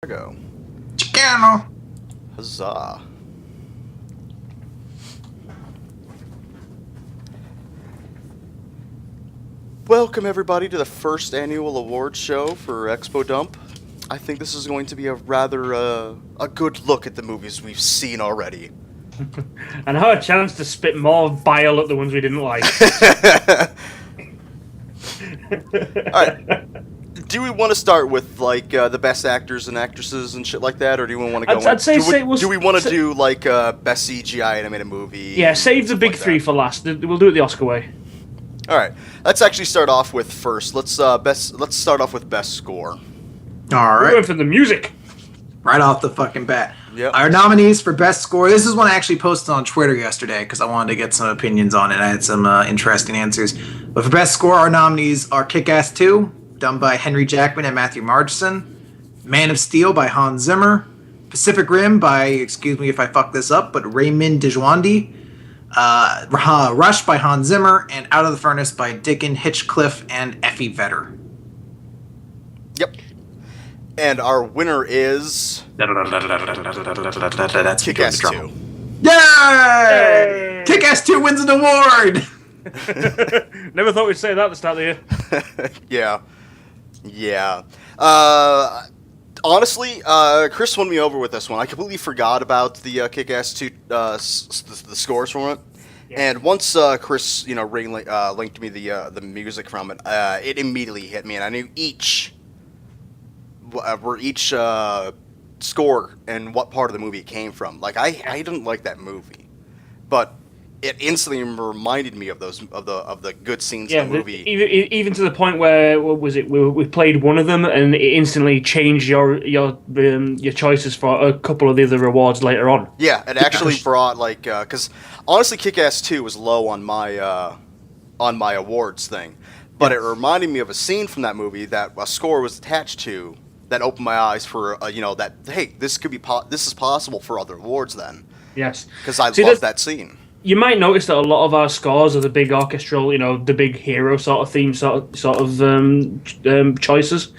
Go. Chicano. Huzzah. Welcome everybody to the first annual awards show for Expo Dump. I think this is going to be a rather a good look at the movies we've seen already. And I had a chance to spit more bile at the ones we didn't like. Alright. Do we want to start with like the best actors and actresses and shit like that, or do we want to go? Do we want to do like best CGI animated movie? Yeah, save the big three for last. We'll do it the Oscar way. All right, let's actually start off with first. Let's start off with best score. All We're right. going for the music. Right off the fucking bat. Yep. Our nominees for best score. This is one I actually posted on Twitter yesterday because I wanted to get some opinions on it. I had some interesting answers. But for best score, our nominees are Kick-Ass 2, done by Henry Jackman and Matthew Margeson. Man of Steel by Hans Zimmer. Pacific Rim by, excuse me if I fuck this up, but Raymond Djawadi. Rush by Hans Zimmer. And Out of the Furnace by Dickon Hitchcliffe and Effie Vedder. Yep. And our winner is That's Kick-Ass 2. Yay! Kick-Ass 2 wins an award! Never thought we'd say that at the start of the year. Yeah. Honestly, Chris won me over with this one. I completely forgot about the Kick-Ass 2 the scores from it. Yeah. And once Chris, linked me the music from it, it immediately hit me, and I knew each score and what part of the movie it came from. Like I didn't like that movie, but it instantly reminded me of the good scenes in the movie. Even to the point where we played one of them and it instantly changed your choices for a couple of the other awards later on. Yeah, it actually brought because honestly, Kick-Ass 2 was low on my awards thing, but it reminded me of a scene from that movie that a score was attached to. That opened my eyes for that hey, this could be this is possible for other awards then. Yes, because I love that scene. You might notice that a lot of our scores are the big orchestral, the big hero sort of theme, sort of choices.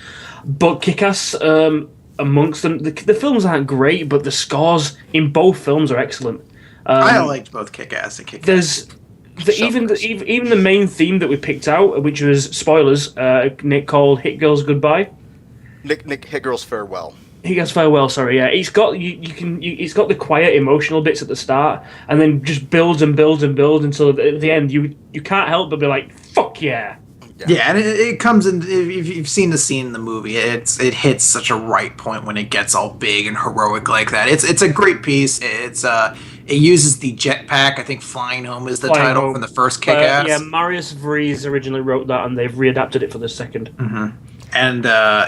But Kick-Ass, amongst them, the films aren't great, but the scores in both films are excellent. I liked both Kick-Ass and Kick-Ass. Even the main theme that we picked out, which was spoilers, Nick called "Hit Girls Goodbye." Nick Hit Girls Farewell. He goes farewell. Sorry, yeah. It's got it's got the quiet emotional bits at the start, and then just builds and builds and builds until at the end you can't help but be like, "Fuck yeah!" Yeah, and it comes in. If you've seen the scene in the movie, it hits such a right point when it gets all big and heroic like that. It's a great piece. It uses the jetpack. I think "Flying Home" is the title from the first Kick-Ass. Yeah, Marius Vries originally wrote that, and they've readapted it for the second. Mm-hmm. And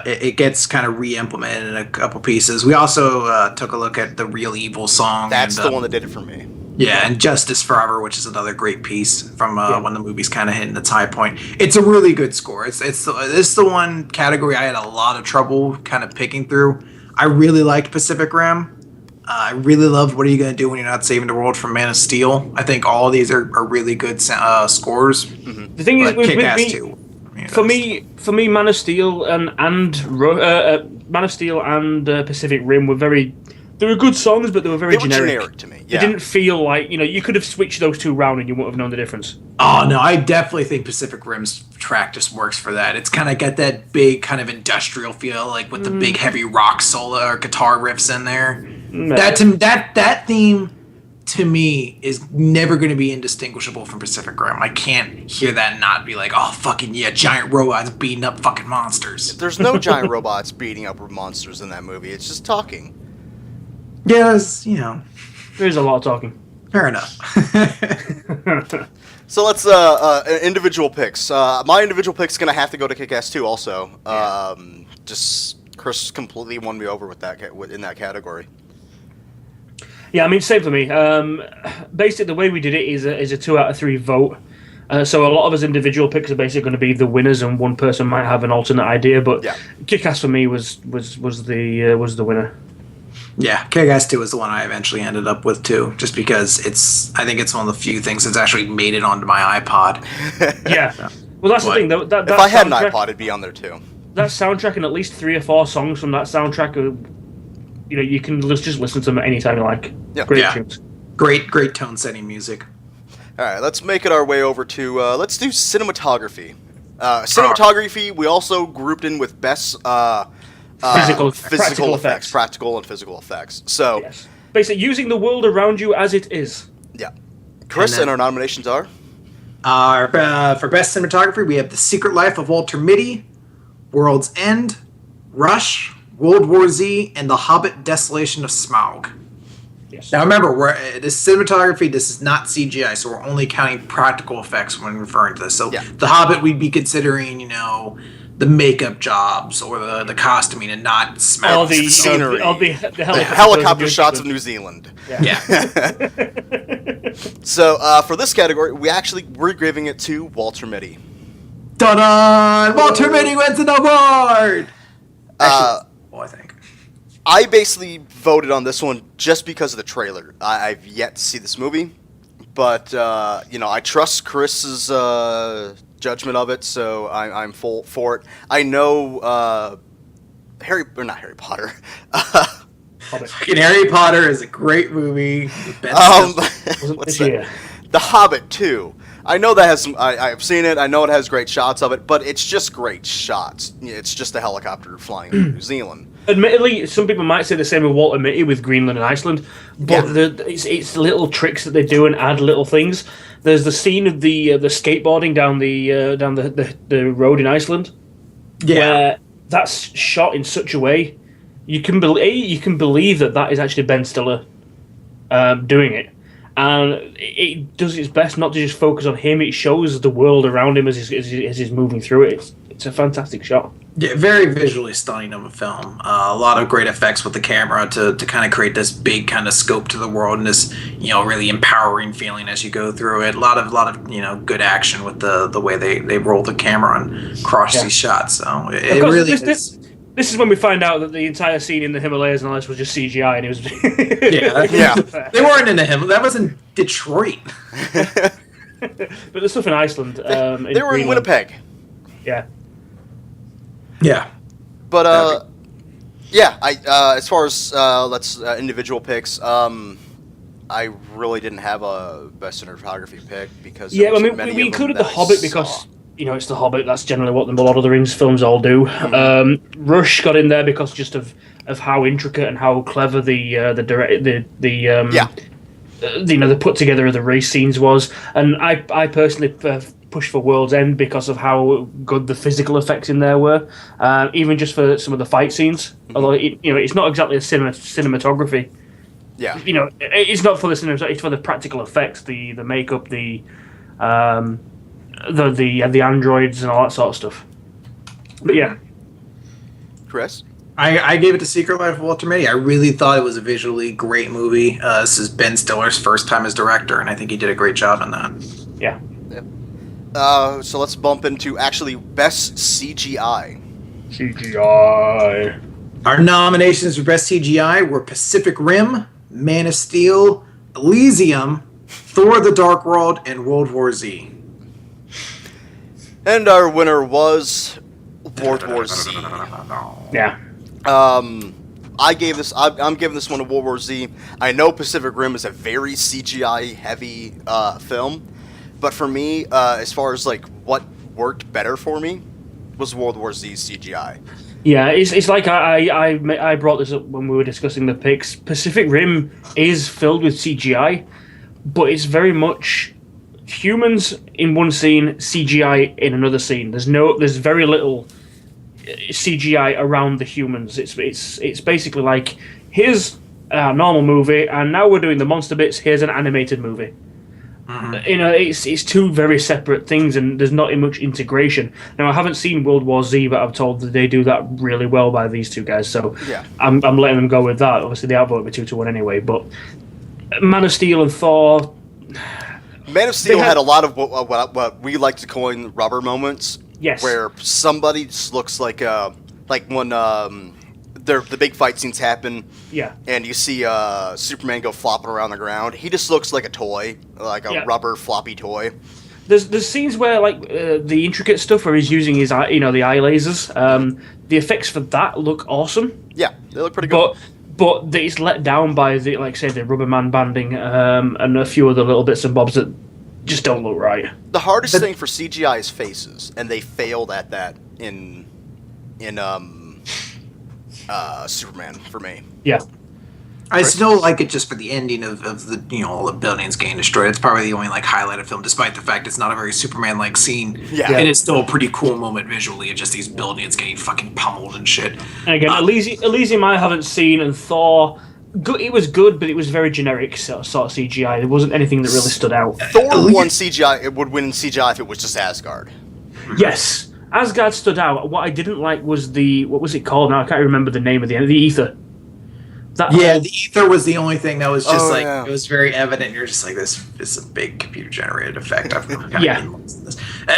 it gets kind of re-implemented in a couple pieces. We also took a look at the Real Evil song. That's the one that did it for me. Yeah, and Justice Forever, which is another great piece from when the movie's kind of hitting its high point. It's a really good score. It's the one category I had a lot of trouble kind of picking through. I really liked Pacific Rim. I really loved What Are You Gonna Do When You're Not Saving the World from Man of Steel. I think all of these are really good scores. Mm-hmm. The thing is, Kick-Ass too. For me, Man of Steel and Man of Steel and Pacific Rim were they were good songs, but they were very generic to me. Yeah. They didn't feel like you could have switched those two round and you wouldn't have known the difference. Oh no, I definitely think Pacific Rim's track just works for that. It's kind of got that big kind of industrial feel, like with the big heavy rock solo or guitar riffs in there. No. That theme to me is never going to be indistinguishable from Pacific Rim. I can't hear that and not be like, oh fucking yeah, giant robots beating up fucking monsters. There's no giant robots beating up monsters in that movie. It's just talking. Yes, there's a lot of talking. Fair enough. So let's individual picks. My individual pick's gonna have to go to Kick-Ass 2 also. Yeah. Just Chris completely won me over with that in that category. Yeah, I mean, same for me. Basically, the way we did it is a 2 out of 3 vote. So a lot of us individual picks are basically going to be the winners, and one person might have an alternate idea. But yeah. Kick-Ass for me was the winner. Yeah, Kick-Ass 2 is the one I eventually ended up with too, just because I think it's one of the few things that's actually made it onto my iPod. Yeah. Well, that's the thing. That if I had an iPod, it'd be on there too. That soundtrack and at least 3 or 4 songs from that soundtrack you can just listen to them anytime you like. Yeah. Great Yeah. tunes. Great tone setting music. All right, let's make it our way over to let's do cinematography. Cinematography we also grouped in with best Practical practical and physical effects. So Yes. Basically, using the world around you as it is. yeah, Chris, And and our nominations are. For best cinematography, we have The Secret Life of Walter Mitty, World's End, Rush, World War Z, and The Hobbit: Desolation of Smaug. Yes. Now remember, this cinematography, this is not CGI, so we're only counting practical effects when referring to this. So Yeah. The Hobbit, we'd be considering, the makeup jobs or the costuming, and not Smaug. All the scenery. the Helicopter shots of New Zealand. Yeah. So for this category, we're giving it to Walter Mitty. Dun-dun! Walter Mitty wins an award! Actually, I think. I basically voted on this one just because of the trailer. I've yet to see this movie, but I trust Chris's judgment of it, so I'm full for it. I know not Harry Potter. Fucking Harry Potter is a great movie. What's that? The Hobbit 2. I know that has some. I've seen it. I know it has great shots of it, but it's just great shots. It's just a helicopter flying over New Zealand. Admittedly, some people might say the same with Walter Mitty with Greenland and Iceland, but it's little tricks that they do and add little things. There's the scene of the skateboarding down the road in Iceland, where that's shot in such a way you can believe that is actually Ben Stiller doing it, and it does its best not to just focus on him. It shows the world around him as he's moving through it. It's a fantastic shot. Yeah, very visually stunning of a film. A lot of great effects with the camera to kind of create this big kind of scope to the world and this really empowering feeling as you go through it. A lot of good action with the way they roll the camera and cross these shots. So it really is. This is when we find out that the entire scene in the Himalayas and all this was just CGI, and it was They weren't in the Himalayas. That was in Detroit. But the stuff in Iceland, They were in Greenland. Winnipeg. Yeah. Yeah. But as far as individual picks, I really didn't have a best cinematography pick because We included The Hobbit because it's The Hobbit. That's generally what the Lord of the Rings films all do. Mm-hmm. Rush got in there because just of how intricate and how clever the put together of the race scenes was, and I personally pushed for World's End because of how good the physical effects in there were, even just for some of the fight scenes. Mm-hmm. Although it's not exactly a cinematography. Yeah. It's not for the cinema. It's for the practical effects, the makeup, the androids and all that sort of stuff. But yeah, Chris? I gave it to Secret Life of Walter Mitty. I really thought it was a visually great movie. This is Ben Stiller's first time as director, and I think he did a great job on that. yeah. So let's bump into actually best CGI. CGI. Our nominations for best CGI were Pacific Rim, Man of Steel, Elysium, Thor: The Dark World, and World War Z. And our winner was World War Z. Yeah. I'm giving this one to World War Z. I know Pacific Rim is a very CGI heavy film, but for me, as far as like what worked better for me, was World War Z's CGI. Yeah, it's like I brought this up when we were discussing the picks. Pacific Rim is filled with CGI, but it's very much humans in one scene, CGI in another scene. There's very little CGI around the humans. It's basically like, here's a normal movie, and now we're doing the monster bits. Here's an animated movie. Mm-hmm. It's two very separate things, and there's not much integration. Now, I haven't seen World War Z, but I'm told that they do that really well by these two guys. So yeah. I'm letting them go with that. Obviously, they outvoted me 2-1 anyway. But Man of Steel and Thor. Man of Steel had a lot of what we like to coin rubber moments. Yes. Where somebody just looks like when the big fight scenes happen. Yeah. And you see Superman go flopping around the ground. He just looks like a toy, like a rubber floppy toy. There's scenes where the intricate stuff where he's using his the eye lasers. The effects for that look awesome. Yeah, they look pretty good. but it's let down by the, like I say, the rubber man banding and a few other little bits and bobs that just don't look right. The hardest thing for CGI is faces, and they failed at that in Superman for me. Yeah. I still like it just for the ending of the all the buildings getting destroyed. It's probably the only highlight of film, despite the fact it's not a very Superman seene. Yeah. It is still a pretty cool moment visually of just these buildings getting fucking pummeled and shit. And again, Elysium I haven't seen, and Thor, it was good, but it was very generic sort of CGI. There wasn't anything that really stood out. Thor won CGI. It would win in CGI if it was just Asgard. Yes, Asgard stood out. What I didn't like was what was it called now? I can't remember the name of the ether. The ether was the only thing that was just yeah. it was very evident. You're just like, this is a big computer generated effect. Yeah.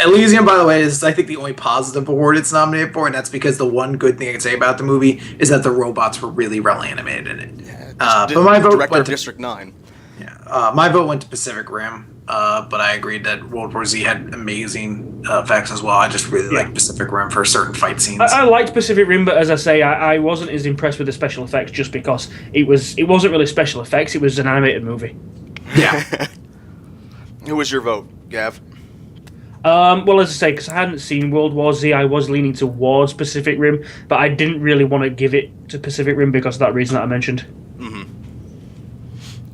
Elysium, by the way, is I think the only positive award it's nominated for, and that's because the one good thing I can say about the movie is that the robots were really well animated in it. Yeah, but my vote director went of to District 9. Yeah, my vote went to Pacific Rim, but I agreed that World War Z had amazing effects as well. I just really like Pacific Rim for certain fight scenes. I liked Pacific Rim, but as I say, I wasn't as impressed with the special effects just because it wasn't really special effects. It was an animated movie. Yeah. Who was your vote, Gav? Well, as I say, because I hadn't seen World War Z, I was leaning towards Pacific Rim, but I didn't really want to give it to Pacific Rim because of that reason that I mentioned. Mm-hmm.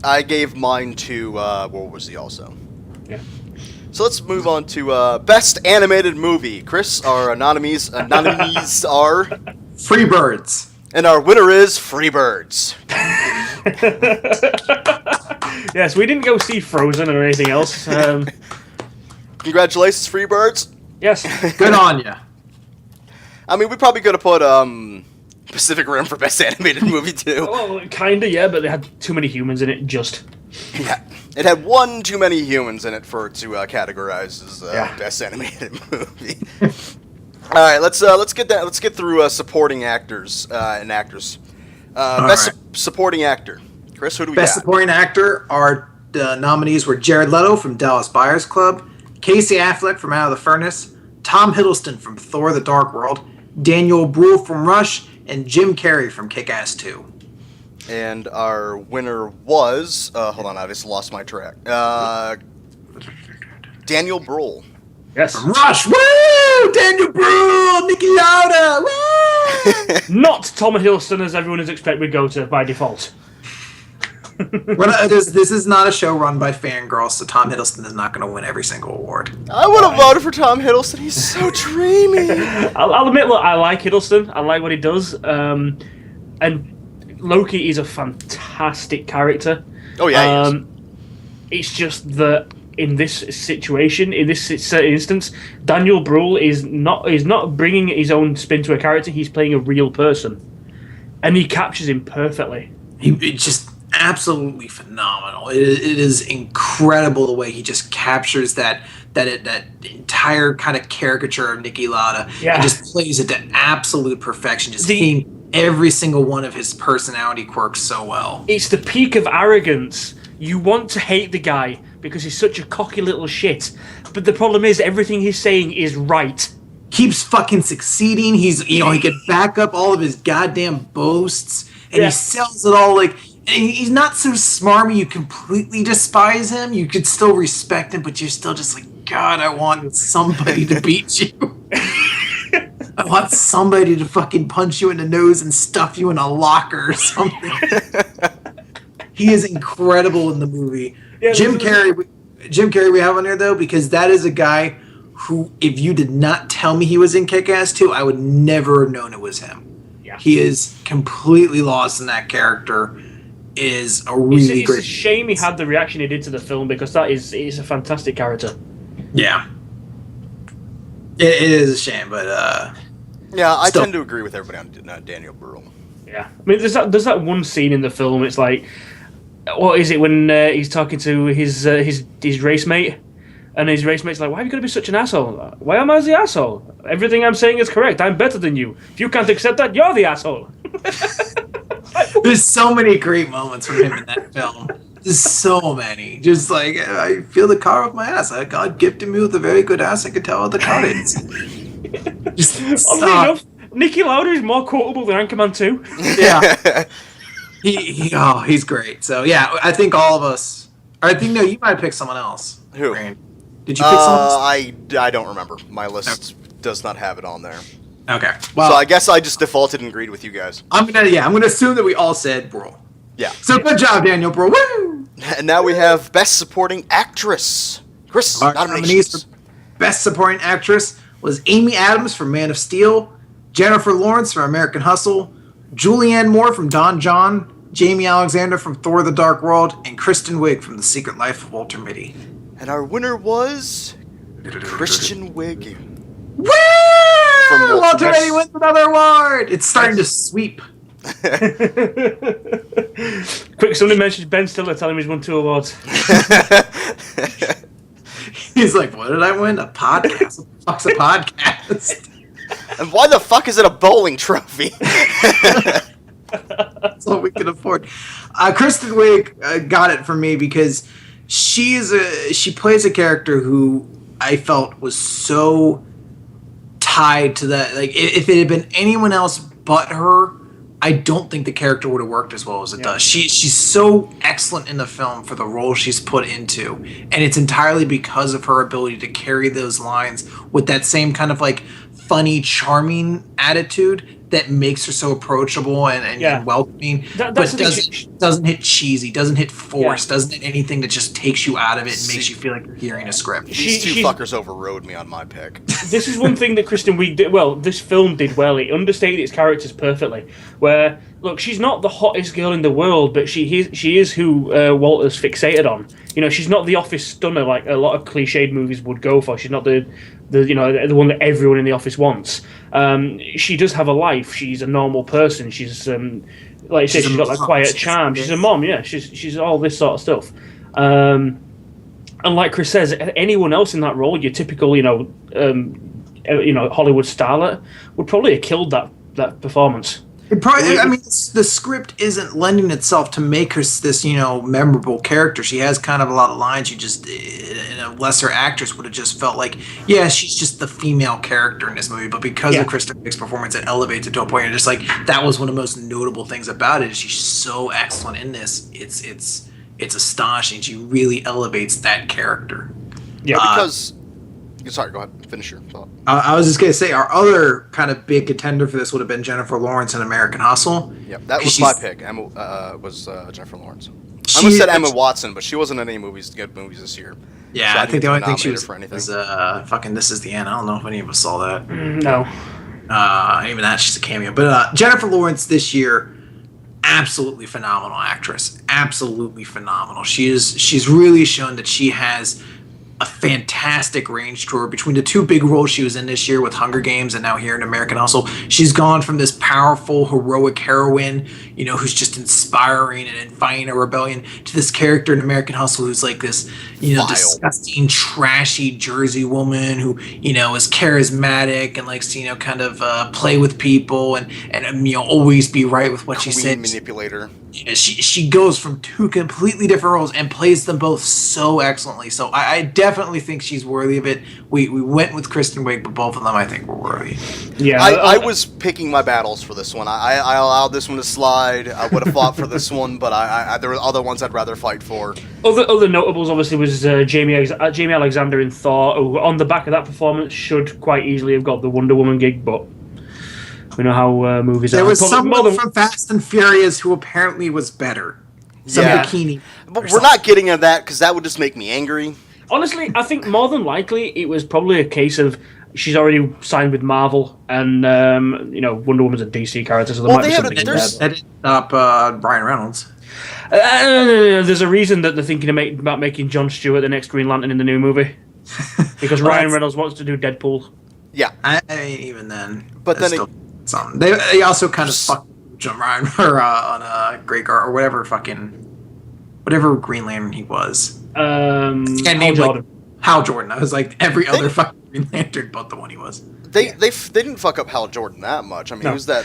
I gave mine to World War Z also. Yeah. So let's move on to Best Animated Movie. Chris, our nominees are Freebirds. And our winner is Freebirds. Yes, we didn't go see Frozen or anything else. Congratulations, Freebirds. Yes. Good on ya. I mean, we probably could have put Pacific Rim for Best Animated Movie too. Well, kinda, yeah, but they had too many humans in it. Yeah, it had one too many humans in it for it to categorize as Best Animated Movie. All right, let's get through supporting actors and actors. Supporting actor. Chris, who do we got? Best supporting actor, our nominees were Jared Leto from Dallas Buyers Club, Casey Affleck from Out of the Furnace, Tom Hiddleston from Thor: The Dark World, Daniel Bruhl from Rush, and Jim Carrey from Kick-Ass 2. And our winner was... hold on, I just lost my track. Daniel Bruhl. Yes. From Rush! Woo! Daniel Bruhl! Niki Lauda! Woo! Not Tom Hiddleston, as everyone is expected would go to by default. This is not a show run by fangirls, so Tom Hiddleston is not going to win every single award. I would have voted for Tom Hiddleston. He's so dreamy. I'll admit, look, I like Hiddleston. I like what he does. And Loki is a fantastic character. Oh, yeah, he is. It's just that in this situation, in this instance, Daniel Bruhl is not bringing his own spin to a character. He's playing a real person. And he captures him perfectly. It's just absolutely phenomenal. It is incredible the way he just captures that entire kind of caricature of Niki Lauda and just plays it to absolute perfection, just hitting every single one of his personality quirks so well. It's the peak of arrogance. You want to hate the guy because he's such a cocky little shit, but the problem is everything he's saying is right. Keeps fucking succeeding. He can back up all of his goddamn boasts, and he sells it all like. He's not so smarmy you completely despise him. You could still respect him, but you're still just like, God, I want somebody to beat you. I want somebody to fucking punch you in the nose and stuff you in a locker or something. He is incredible in the movie. Yeah, Jim Carrey we have on here, though, because that is a guy who, if you did not tell me he was in Kick-Ass 2, I would never have known it was him. Yeah. He is completely lost in that character. Is a really great. It's a shame he had the reaction he did to the film because it's a fantastic character. Yeah, it is a shame, but yeah, I tend to agree with everybody on Daniel Bruhl. Yeah, I mean, there's that one scene in the film. It's like, what is it when he's talking to his race mate, and his race mate's like, "Why are you going to be such an asshole? Why am I the asshole? Everything I'm saying is correct. I'm better than you. If you can't accept that, you're the asshole." There's so many great moments from him in that film. There's so many. Just like, I feel the car with my ass. God gifted me with a very good ass. I could tell what the car is. Oddly enough, Niki Lauda is more quotable than Anchorman 2. Yeah. He's great. So yeah, I think all of us. Or I think no, you might pick someone else. Who? Rand. Did you pick someone else? I don't remember. My list does not have it on there. Okay. Well, So I guess I just defaulted and agreed with you guys. I'm gonna assume that we all said Brule. Yeah. So good job, Daniel Brule. Woo! And now we have Best Supporting Actress. Chris, Our nominees nominations. for Best Supporting Actress was Amy Adams from Man of Steel, Jennifer Lawrence from American Hustle, Julianne Moore from Don John, Jamie Alexander from Thor: The Dark World, and Kristen Wiig from The Secret Life of Walter Mitty. And our winner was Christian Wiig. Woo! From Walter Yes. Mitty wins another award. It's starting to sweep. Quick, somebody mentions Ben Stiller telling him he's won 2 awards. He's like, what did I win? A podcast? What the fuck's a podcast? And why the fuck is it a bowling trophy? That's all we can afford. Kristen Wiig got it from me because she plays a character who I felt was so tied to that. Like, if it had been anyone else but her, I don't think the character would have worked as well as it does. She's so excellent in the film for the role she's put into, and it's entirely because of her ability to carry those lines with that same kind of like funny, charming attitude that makes her so approachable and welcoming, but doesn't hit cheesy, doesn't hit forced, doesn't hit anything that just takes you out of it and makes you feel like you're hearing a script. These two fuckers overrode me on my pick. This is one thing that Kristen Wiig did well. This film did well. It understated its characters perfectly. Where, look, she's not the hottest girl in the world, but she is who Walter's fixated on. You know, she's not the office stunner like a lot of cliched movies would go for. She's not the one that everyone in the office wants. She does have a life. She's a normal person. She's like you said, she's got that quiet charm. She's a mom. Yeah, she's all this sort of stuff. And like Chris says, anyone else in that role, your typical Hollywood starlet, would probably have killed that performance. It probably, I mean, the script isn't lending itself to make her this, memorable character. She has kind of a lot of lines you just, in a lesser actress would have just felt like, yeah, she's just the female character in this movie. But because of Kristen Wiig's performance, it elevates it to a point. You're just like, that was one of the most notable things about it. Is she's so excellent in this. It's astonishing. She really elevates that character. Yeah, because. Sorry, go ahead. Finish your thought. I was just going to say, our other kind of big contender for this would have been Jennifer Lawrence in American Hustle. Yep, that was my pick. Emma was Jennifer Lawrence. I almost said Emma Watson, but she wasn't in any good movies this year. Yeah, so I think the only thing she was for anything. was fucking This Is the End. I don't know if any of us saw that. No. Even that, she's a cameo. But Jennifer Lawrence this year, absolutely phenomenal actress. Absolutely phenomenal. She's really shown that she has a fantastic range to her between the 2 big roles she was in this year with Hunger Games and now here in American Hustle. She's gone from this powerful, heroic heroine, who's just inspiring and fighting a rebellion, to this character in American Hustle who's like this, disgusting, trashy Jersey woman who, is charismatic and likes to, kind of play with people and always be right with what she said. Manipulator. She goes from 2 completely different roles and plays them both so excellently. So I definitely think she's worthy of it. We went with Kristen Wiig, but both of them I think were worthy. Yeah, I was picking my battles for this one. I allowed this one to slide. I would have fought for this one, but there were other ones I'd rather fight for. Other notables obviously was Jamie Alexander in Thor, who on the back of that performance should quite easily have got the Wonder Woman gig, but we know how movies are. There was someone from Fast and Furious who apparently was better. Some bikini. But we're not getting into that because that would just make me angry. Honestly, I think more than likely it was probably a case of she's already signed with Marvel, and Wonder Woman's a DC character, so there might be something in there. That didn't stop Ryan Reynolds. There's a reason that they're thinking about making Jon Stewart the next Green Lantern in the new movie, because Ryan Reynolds wants to do Deadpool. Yeah, I mean, even then, but then something. They also kind of fucked John Ryan on Grey Guard or whatever Green Lantern he was. Hal Jordan. Hal Jordan. I was like every other fucking Green Lantern but the one he was. They didn't fuck up Hal Jordan that much. I mean, he was that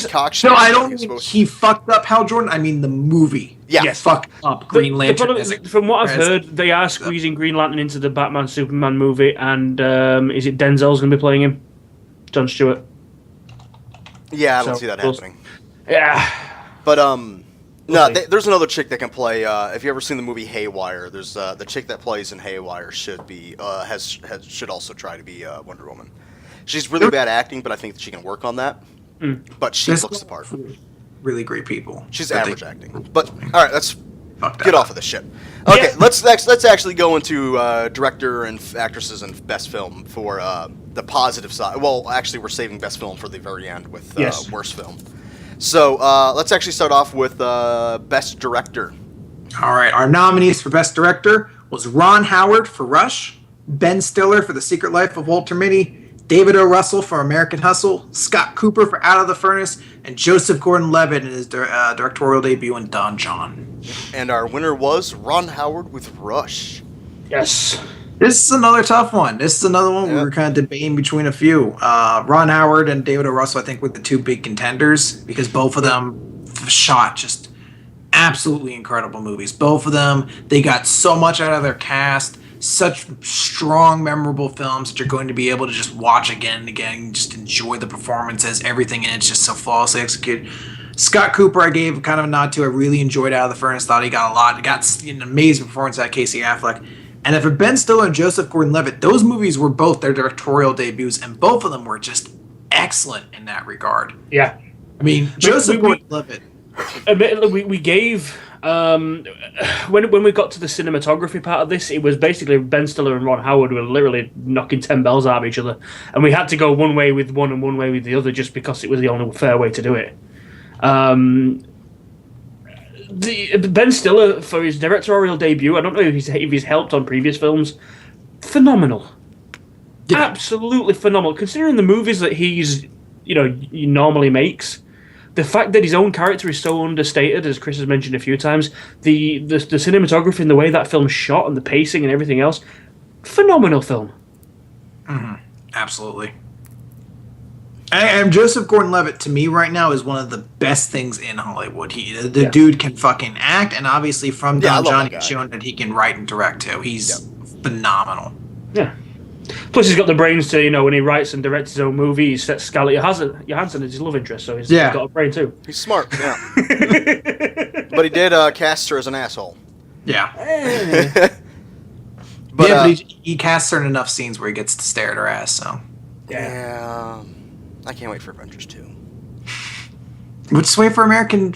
cock. No, I don't mean he fucked up Hal Jordan. I mean the movie. Yeah, yes. Fucked up Green Lantern. From what I've heard, they are squeezing Green Lantern into the Batman Superman movie, and is it Denzel's going to be playing him? Jon Stewart. Yeah, I don't see that happening. Yeah, but No, there's another chick that can play. If you ever seen the movie Haywire, there's the chick that plays in Haywire should also try to be Wonder Woman. She's really bad acting, but I think that she can work on that. But she looks the part. Really great people. She's average acting. But all right, let's get off of this shit. Okay, Yeah. let's actually go into director and actresses and best film for the positive side. Well, actually, we're saving best film for the very end with worst film. So let's actually start off with best director. All right, our nominees for best director was Ron Howard for Rush, Ben Stiller for The Secret Life of Walter Mitty, David O. Russell for American Hustle, Scott Cooper for Out of the Furnace, and Joseph Gordon-Levitt in his directorial debut in Don John. And our winner was Ron Howard with Rush. Yes. This is another tough one. This is another one we were kind of debating between a few. Ron Howard and David O. Russell, I think, were the two big contenders because both of them shot just absolutely incredible movies. Both of them, they got so much out of their cast. Such strong, memorable films that you're going to be able to just watch again and again, just enjoy the performances, everything in it's just so flawlessly executed. Scott Cooper, I gave kind of a nod to. I really enjoyed Out of the Furnace. Thought he got a lot. Got an amazing performance out of Casey Affleck. And for Ben Stiller and Joseph Gordon-Levitt, those movies were both their directorial debuts, and both of them were just excellent in that regard. Yeah. I mean, Joseph Gordon-Levitt. Admittedly, we gave when we got to the cinematography part of this, it was basically Ben Stiller and Ron Howard were literally knocking 10 bells out of each other, and we had to go one way with one and one way with the other just because it was the only fair way to do it. Ben Stiller for his directorial debut, I don't know if he's helped on previous films. Phenomenal, absolutely phenomenal. Considering the movies that he normally makes. The fact that his own character is so understated, as Chris has mentioned a few times, the cinematography and the way that film's shot and the pacing and everything else, phenomenal film. Mm-hmm. Absolutely. And Joseph Gordon-Levitt, to me right now, is one of the best things in Hollywood. The dude can fucking act, and obviously from Don John, he's shown that he can write and direct too. He's phenomenal. Yeah. Plus, he's got the brains to, when he writes and directs his own movie, he sets Scarlett Johansson as his love interest, so he's got a brain too. He's smart, yeah. But he did cast her as an asshole. Yeah. But he casts her in enough scenes where he gets to stare at her ass, so. Yeah. I can't wait for Avengers 2. We'll just wait for American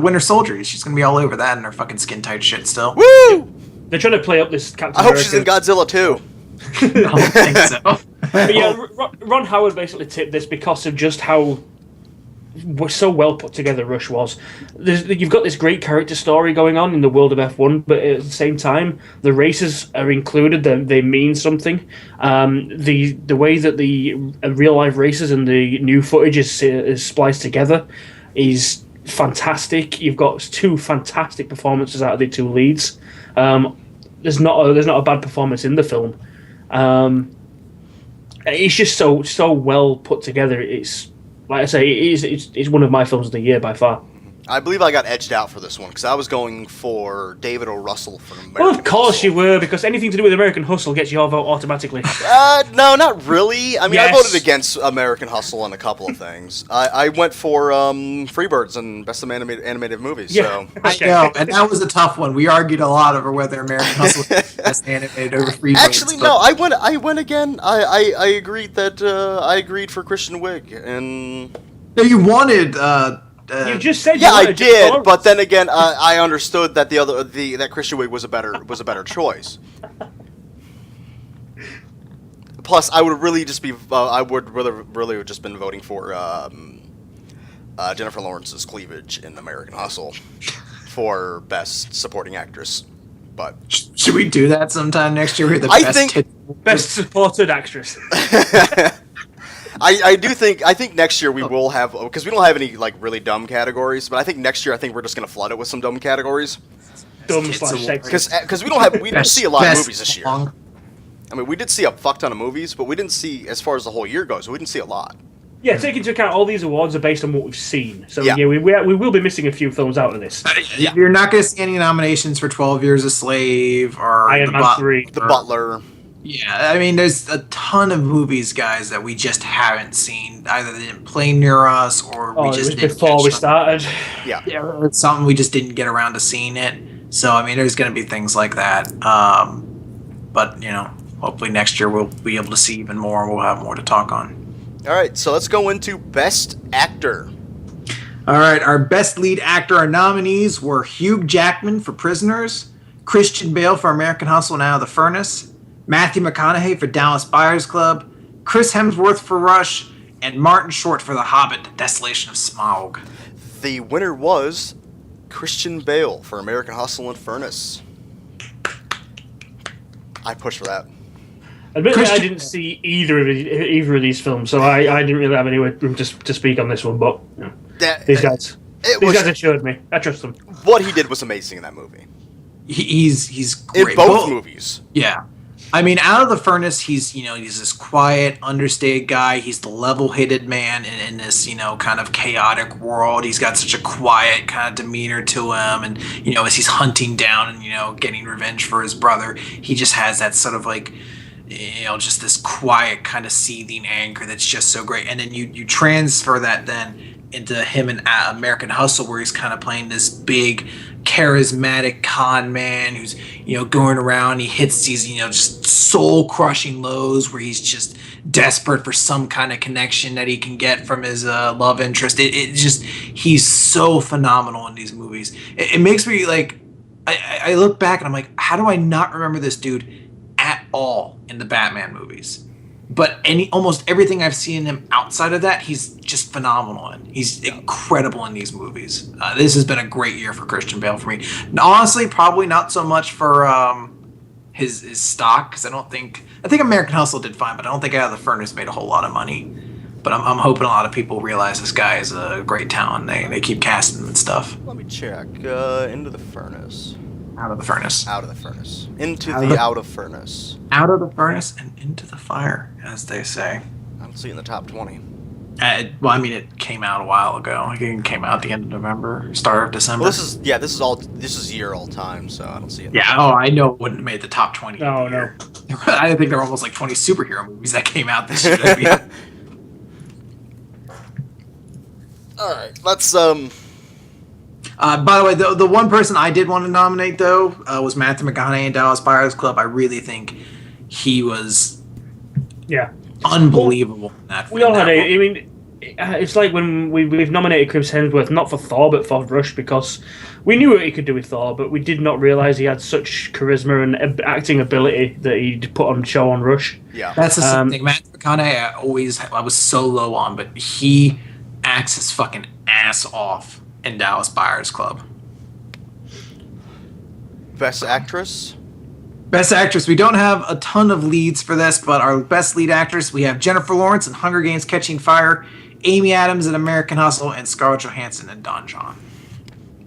Winter Soldier. She's going to be all over that in her fucking skin-tight shit still. Woo! They're trying to play up this Captain I hope she's in Godzilla too. I don't think so. But yeah, Ron Howard basically tipped this because of just how so well put together Rush was. You've got this great character story going on in the world of F1, but at the same time, the races are included. They mean something. The way that the real life races and the new footage is spliced together is fantastic. You've got two fantastic performances out of the two leads. There's not a bad performance in the film. It's just so well put together. It's like I say, it's one of my films of the year by far. I believe I got edged out for this one because I was going for David O. Russell for American Well, of course Hustle. you were, because anything to do with American Hustle gets your vote automatically. No, not really. I mean, Yes. I voted against American Hustle on a couple of things. I went for Freebirds and Best of Animated Movies. Yeah. So. I know, and that was a tough one. We argued a lot over whether American Hustle was best animated over Freebirds. Actually, no. I went again. I agreed that I agreed for Kristen Wiig, and No, you wanted. You just said yeah, you I wanted Jennifer did. Lawrence. But then again, I understood that that Kristen Wiig was a better choice. Plus, I would really just be I would really have just been voting for Jennifer Lawrence's cleavage in American Hustle for Best Supporting Actress. But Should we do that sometime next year? I think- Best supported actress. I think next year we will have, because we don't have any like really dumb categories, but I think next year we're just gonna flood it with some dumb categories. Dumb Kids slash Award. sexy. Because we didn't see a lot of movies this year. song. I mean, we did see a fuck ton of movies, but we didn't see, as far as the whole year goes, we didn't see a lot. Yeah, take into account all these awards are based on what we've seen. So Yeah. yeah, we will be missing a few films out of this. Yeah. You're not going to see any nominations for 12 Years a Slave or Iron Man 3. The Butler. Yeah, I mean, there's a ton of movies, guys, that we just haven't seen. Either they didn't play near us, or we Oh, it just was didn't before catch we them. started. Yeah. Yeah, it's something we just didn't get around to seeing it. So, I mean, there's going to be things like that. But, hopefully next year we'll be able to see even more, and we'll have more to talk on. All right, so let's go into Best Actor. All right, our best lead actor, our nominees were Hugh Jackman for Prisoners, Christian Bale for American Hustle and Out of the Furnace, Matthew McConaughey for Dallas Buyers Club, Chris Hemsworth for Rush, and Martin Short for The Hobbit, The Desolation of Smaug. The winner was Christian Bale for American Hustle and Furnace. I pushed for that. Admittedly, I didn't see either of these films, so I didn't really have any room to speak on this one. But these guys assured me. I trust them. What he did was amazing in that movie. He's great. In both movies. Yeah. I mean, Out of the Furnace, he's this quiet, understated guy. He's the level-headed man in this, kind of chaotic world. He's got such a quiet kind of demeanor to him. And, as he's hunting down and, getting revenge for his brother, he just has that sort of like, just this quiet kind of seething anger that's just so great. And then you transfer that then into him in American Hustle, where he's kind of playing this big, charismatic con man who's, going around. He hits these, just soul-crushing lows where he's just desperate for some kind of connection that he can get from his love interest. He's so phenomenal in these movies. It makes me, like, I look back and I'm like, how do I not remember this dude at all in the Batman movies? But almost everything I've seen him outside of that, he's just phenomenal in. He's incredible in these movies. This has been a great year for Christian Bale for me. And honestly, probably not so much for his stock, because I think American Hustle did fine, but I don't think Out of the Furnace made a whole lot of money. But I'm hoping a lot of people realize this guy is a great talent. They keep casting him and stuff. Let me check. Into the Furnace. Out of the Furnace. Out of the Furnace. Out of Furnace. Out of the Furnace and into the fire, as they say. I don't see it in the top 20. Well, I mean, it came out a while ago. It came out at the end of November, start of December. Well, this is year all time, so I don't see it. Yeah, I know it wouldn't have made the top 20. No, no. I think there were almost like 20 superhero movies that came out this year. All right, let's By the way, the one person I did want to nominate, though, was Matthew McConaughey in Dallas Buyers Club. I really think he was unbelievable in that film. We all had I mean, it's like when we've nominated Chris Hemsworth not for Thor but for Rush, because we knew what he could do with Thor, but we did not realise he had such charisma and acting ability that he'd put on show on Rush. Yeah, that's the same thing. Matthew McConaughey, I was so low on, but he acts his fucking ass off in Dallas Buyers Club. Best Actress? Best Actress. We don't have a ton of leads for this, but our best lead actress, we have Jennifer Lawrence in Hunger Games Catching Fire, Amy Adams in American Hustle, and Scarlett Johansson in Don John.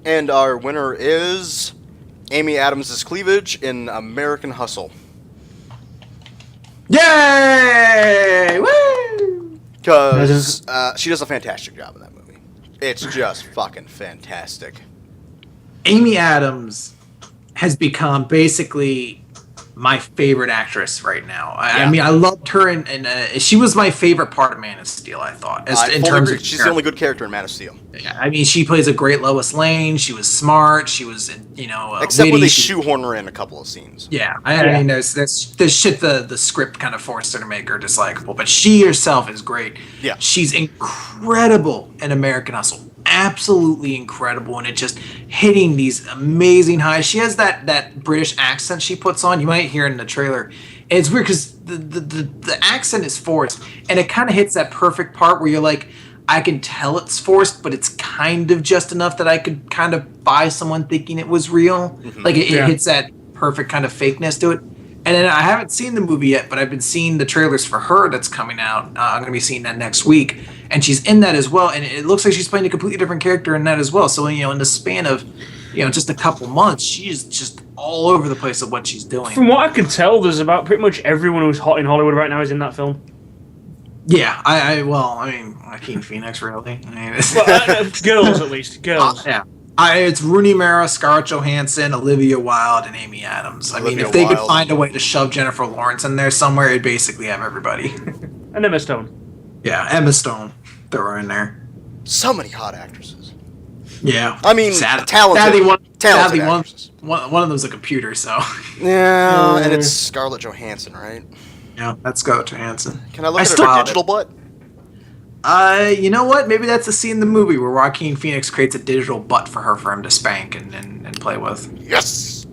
And our winner is Amy Adams' Cleavage in American Hustle. Yay! Woo! Because she does a fantastic job in that movie. It's just fucking fantastic. Amy Adams has become basically my favorite actress right now. I mean, I loved her, and she was my favorite part of Man of Steel, I thought. She's the only good character in Man of Steel. Yeah, I mean, she plays a great Lois Lane. She was smart. She was, except witty. when they shoehorn her in a couple of scenes. Yeah, I mean, there's shit the script kind of forced her to make her dislikable, but she herself is great. Yeah, she's incredible in American Hustle. Absolutely incredible, and it just hitting these amazing highs. She has that British accent she puts on. You might hear it in the trailer. And it's weird because the accent is forced, and it kind of hits that perfect part where you're like, I can tell it's forced, but it's kind of just enough that I could kind of buy someone thinking it was real. Mm-hmm. Like it hits that perfect kind of fakeness to it. And then I haven't seen the movie yet, but I've been seeing the trailers for her that's coming out. I'm going to be seeing that next week. And she's in that as well. And it looks like she's playing a completely different character in that as well. So, in the span of, just a couple months, she is just all over the place of what she's doing. From what I can tell, there's about pretty much everyone who's hot in Hollywood right now is in that film. Yeah, Joaquin Phoenix, really. I mean, girls, at least. Girls. Yeah. It's Rooney Mara, Scarlett Johansson, Olivia Wilde, and Amy Adams. I mean, Olivia if they could Wilde. find a way to shove Jennifer Lawrence in there somewhere, it'd basically have everybody. And Emma Stone. Yeah, Emma Stone, throw her in there. So many hot actresses. Yeah. I mean, talented actresses. One of them's a computer, so. Yeah, and it's Scarlett Johansson, right? Yeah, that's Scarlett Johansson. Can I look at her digital butt? You know what? Maybe that's a scene in the movie where Joaquin Phoenix creates a digital butt for him to spank and play with. Yes!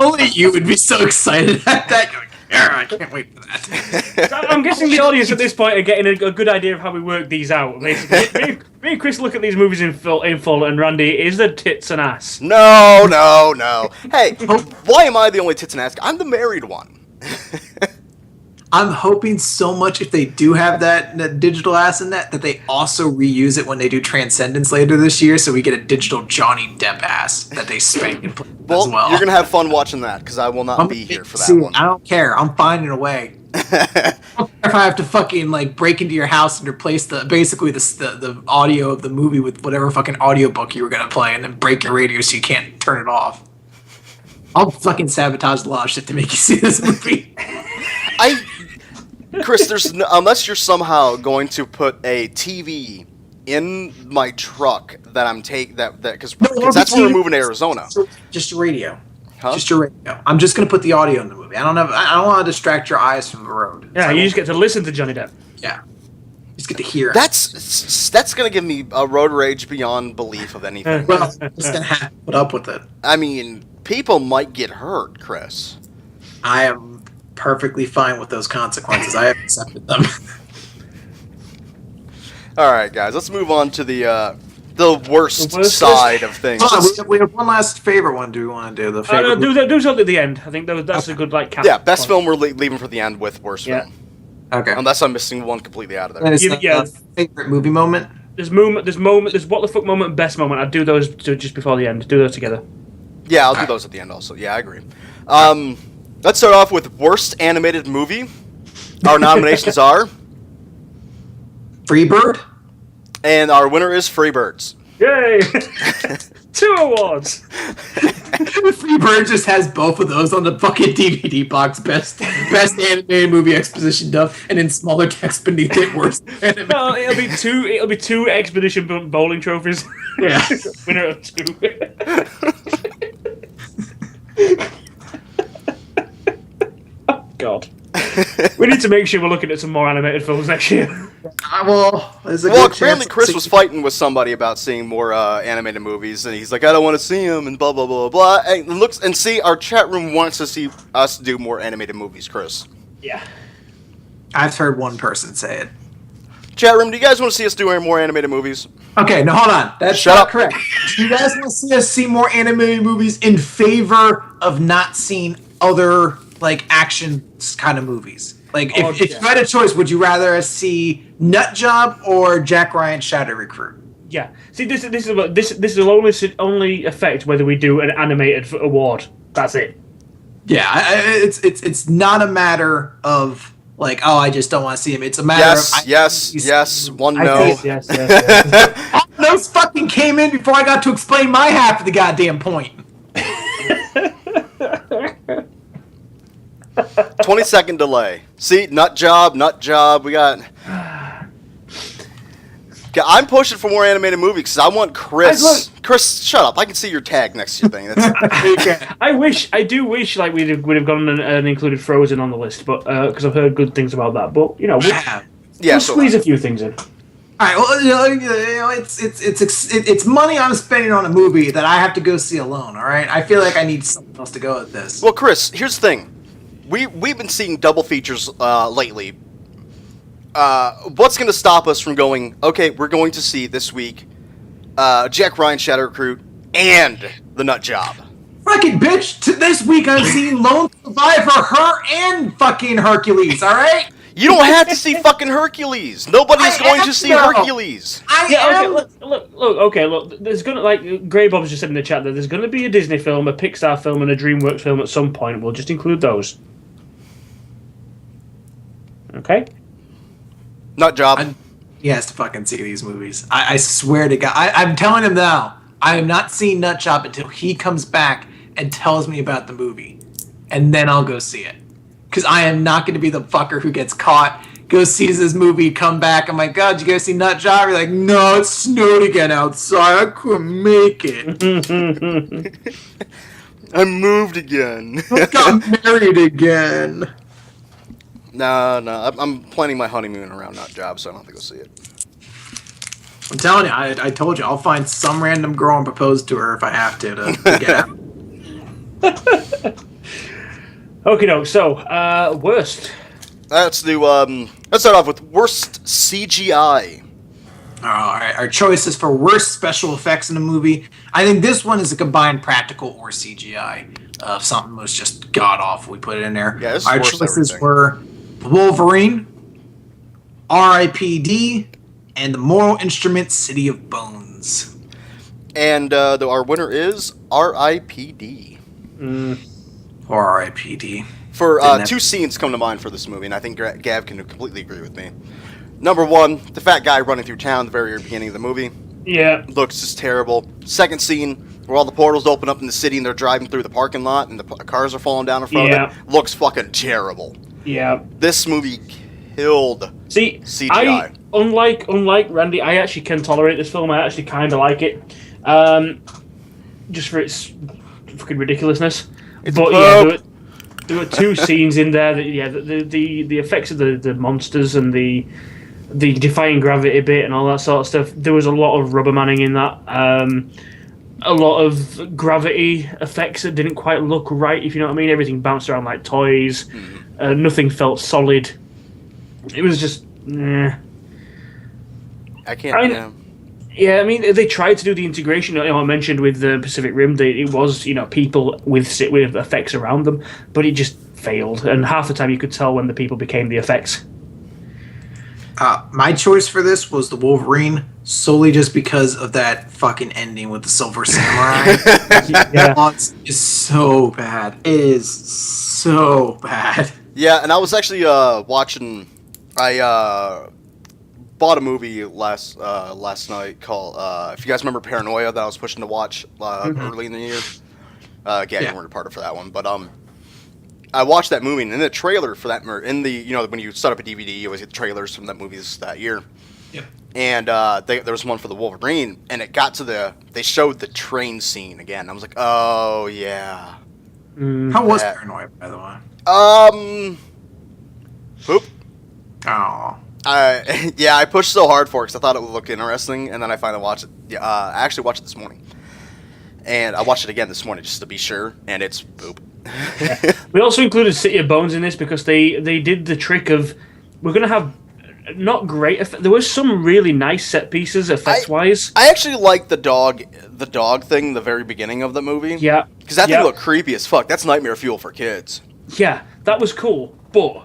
Only you would be so excited at that. You're like, yeah, I can't wait for that. I'm guessing the audience at this point are getting a good idea of how we work these out. Basically, me and Chris look at these movies in full, and Randy is the tits and ass. No. Hey, why am I the only tits and ass? I'm the married one. I'm hoping so much if they do have that digital ass in that they also reuse it when they do Transcendence later this year, so we get a digital Johnny Depp ass that they spank and play as well. You're gonna have fun watching that because I will not be here for that one. I don't care. I'm finding a way. I don't care if I have to fucking break into your house and replace the audio of the movie with whatever fucking audiobook you were gonna play, and then break your radio so you can't turn it off. I'll fucking sabotage a lot of shit to make you see this movie. Chris, unless you're somehow going to put a TV in my truck that I'm because that's where we're moving to Arizona. Just your radio. Huh? Just your radio. I'm just gonna put the audio in the movie. I don't want to distract your eyes from the road. Yeah, you just get to listen to Johnny Depp. Yeah. You just get to hear. That's gonna give me a road rage beyond belief of anything. Well, I'm just gonna have to put up with it. I mean, people might get hurt, Chris. I am perfectly fine with those consequences. I have accepted them. All right, guys, let's move on to the worst side of things. We have one last favorite one. Do we want to do the favorite? Do something at the end. I think that's a good cap. Yeah, best film we're leaving for the end with worst film. Okay. Unless I'm missing one completely out of there. Favorite movie moment. There's what the fuck moment and best moment. I'd do those just before the end. Do those together. Yeah, I'll do those at the end also. Yeah, I agree. Let's start off with worst animated movie. Our nominations are Freebird, and our winner is Freebirds. Yay! 2 awards. Freebird just has both of those on the fucking DVD box. Best animated movie Exposition dub, and in smaller text beneath it, worst animated. No, it'll be two Expedition bowling trophies. Yeah, winner of 2. God. We need to make sure we're looking at some more animated films next year. Apparently Chris was fighting with somebody about seeing more animated movies, and he's like, I don't want to see them, and blah, blah, blah, blah. And see, our chat room wants to see us do more animated movies, Chris. Yeah. I've heard one person say it. Chat room, do you guys want to see us do more animated movies? Okay, no, hold on. That's not correct. Do you guys want to see us see more animated movies in favor of not seeing other action kind of movies? If you had a choice, would you rather see Nut Job or Jack Ryan Shadow Recruit? Yeah. See, this will only affect whether we do an animated award. That's it. Yeah, it's not a matter of I just don't want to see him. It's a matter of yes. One no. Yes. Those fucking came in before I got to explain my half of the goddamn point. 20-second delay. See, nut job. We got. I'm pushing for more animated movies because I want Chris. Chris, shut up! I can see your tag next to your thing. I do wish we'd have gone and included Frozen on the list, but because I've heard good things about that. But we'll squeeze a few things in. All right. Well, it's money I'm spending on a movie that I have to go see alone. All right. I feel like I need something else to go with this. Well, Chris, here's the thing. We've been seeing double features lately. What's going to stop us from going, okay, we're going to see this week Jack Ryan Shadow Recruit and The Nut Job. Fucking bitch, this week I'm seeing Lone Survivor, her, and fucking Hercules, alright? You don't have to see fucking Hercules. Nobody's going to see Hercules. Look, there's gonna, Grey Bob's just said in the chat that there's gonna be a Disney film, a Pixar film, and a DreamWorks film at some point. We'll just include those. Okay? Nut Job. He has to fucking see these movies. I swear to God. I'm telling him now. I am not seeing Nutshop until he comes back and tells me about the movie. And then I'll go see it. Because I am not going to be the fucker who gets caught, goes sees this movie, come back. I'm like, God, did you guys see Nutshop? You're like, no, it snowed again outside. I couldn't make it. I moved again. I got married again. No, I'm planning my honeymoon around Nutjob, so I don't have to go see it. I'm telling you, I told you, I'll find some random girl and propose to her if I have to get out. Okay, no. So, worst. Let's start off with worst CGI. All right, our choices for worst special effects in a movie. I think this one is a combined practical or CGI. If something was just god awful, we put it in there. Yeah, this is our worse than choices everything. were Wolverine, R.I.P.D., and the Moral Instrument City of Bones. And our winner is R.I.P.D. Or R.I.P.D. For Didn't have- two scenes come to mind for this movie, and I think Gav can completely agree with me. Number one, the fat guy running through town at the very beginning of the movie. Yeah. Looks just terrible. Second scene, where all the portals open up in the city and they're driving through the parking lot and the cars are falling down in front of it. Looks fucking terrible. Yeah. This movie killed See, CGI. Unlike Randy, I actually can tolerate this film. I actually kind of like it, just for its fucking ridiculousness. But yeah, there were two scenes in there that the effects of the monsters and the defying gravity bit and all that sort of stuff. There was a lot of rubber manning in that. A lot of gravity effects that didn't quite look right, if you know what I mean. Everything bounced around like toys. Nothing felt solid. It was just, I can't. Yeah, I mean, they tried to do the integration. I mentioned with the Pacific Rim, it was people with effects around them, but it just failed. And half the time, you could tell when the people became the effects. My choice for this was the Wolverine, solely just because of that fucking ending with the Silver Samurai. Yeah. It's so bad. It is so bad. Yeah, and I was actually watching. I bought a movie last night called. If you guys remember Paranoia, that I was pushing to watch early in the year. You weren't a part of for that one, but I watched that movie, and in the trailer for that, in the when you set up a DVD, you always get the trailers from that movie that year. Yeah. And there was one for the Wolverine, and it got to they showed the train scene again. I was like, oh yeah. How was Paranoia, by the way? Poop. Oh. I pushed so hard for it because I thought it would look interesting, and then I finally watched it. I actually watched it this morning, and I watched it again this morning just to be sure, and it's poop. We also included City of Bones in this because they did the trick of we're going to have not great. There was some really nice set pieces effects wise. I actually like the dog thing, the very beginning of the movie. Yeah, because that thing looked creepy as fuck. That's nightmare fuel for kids. Yeah, that was cool, but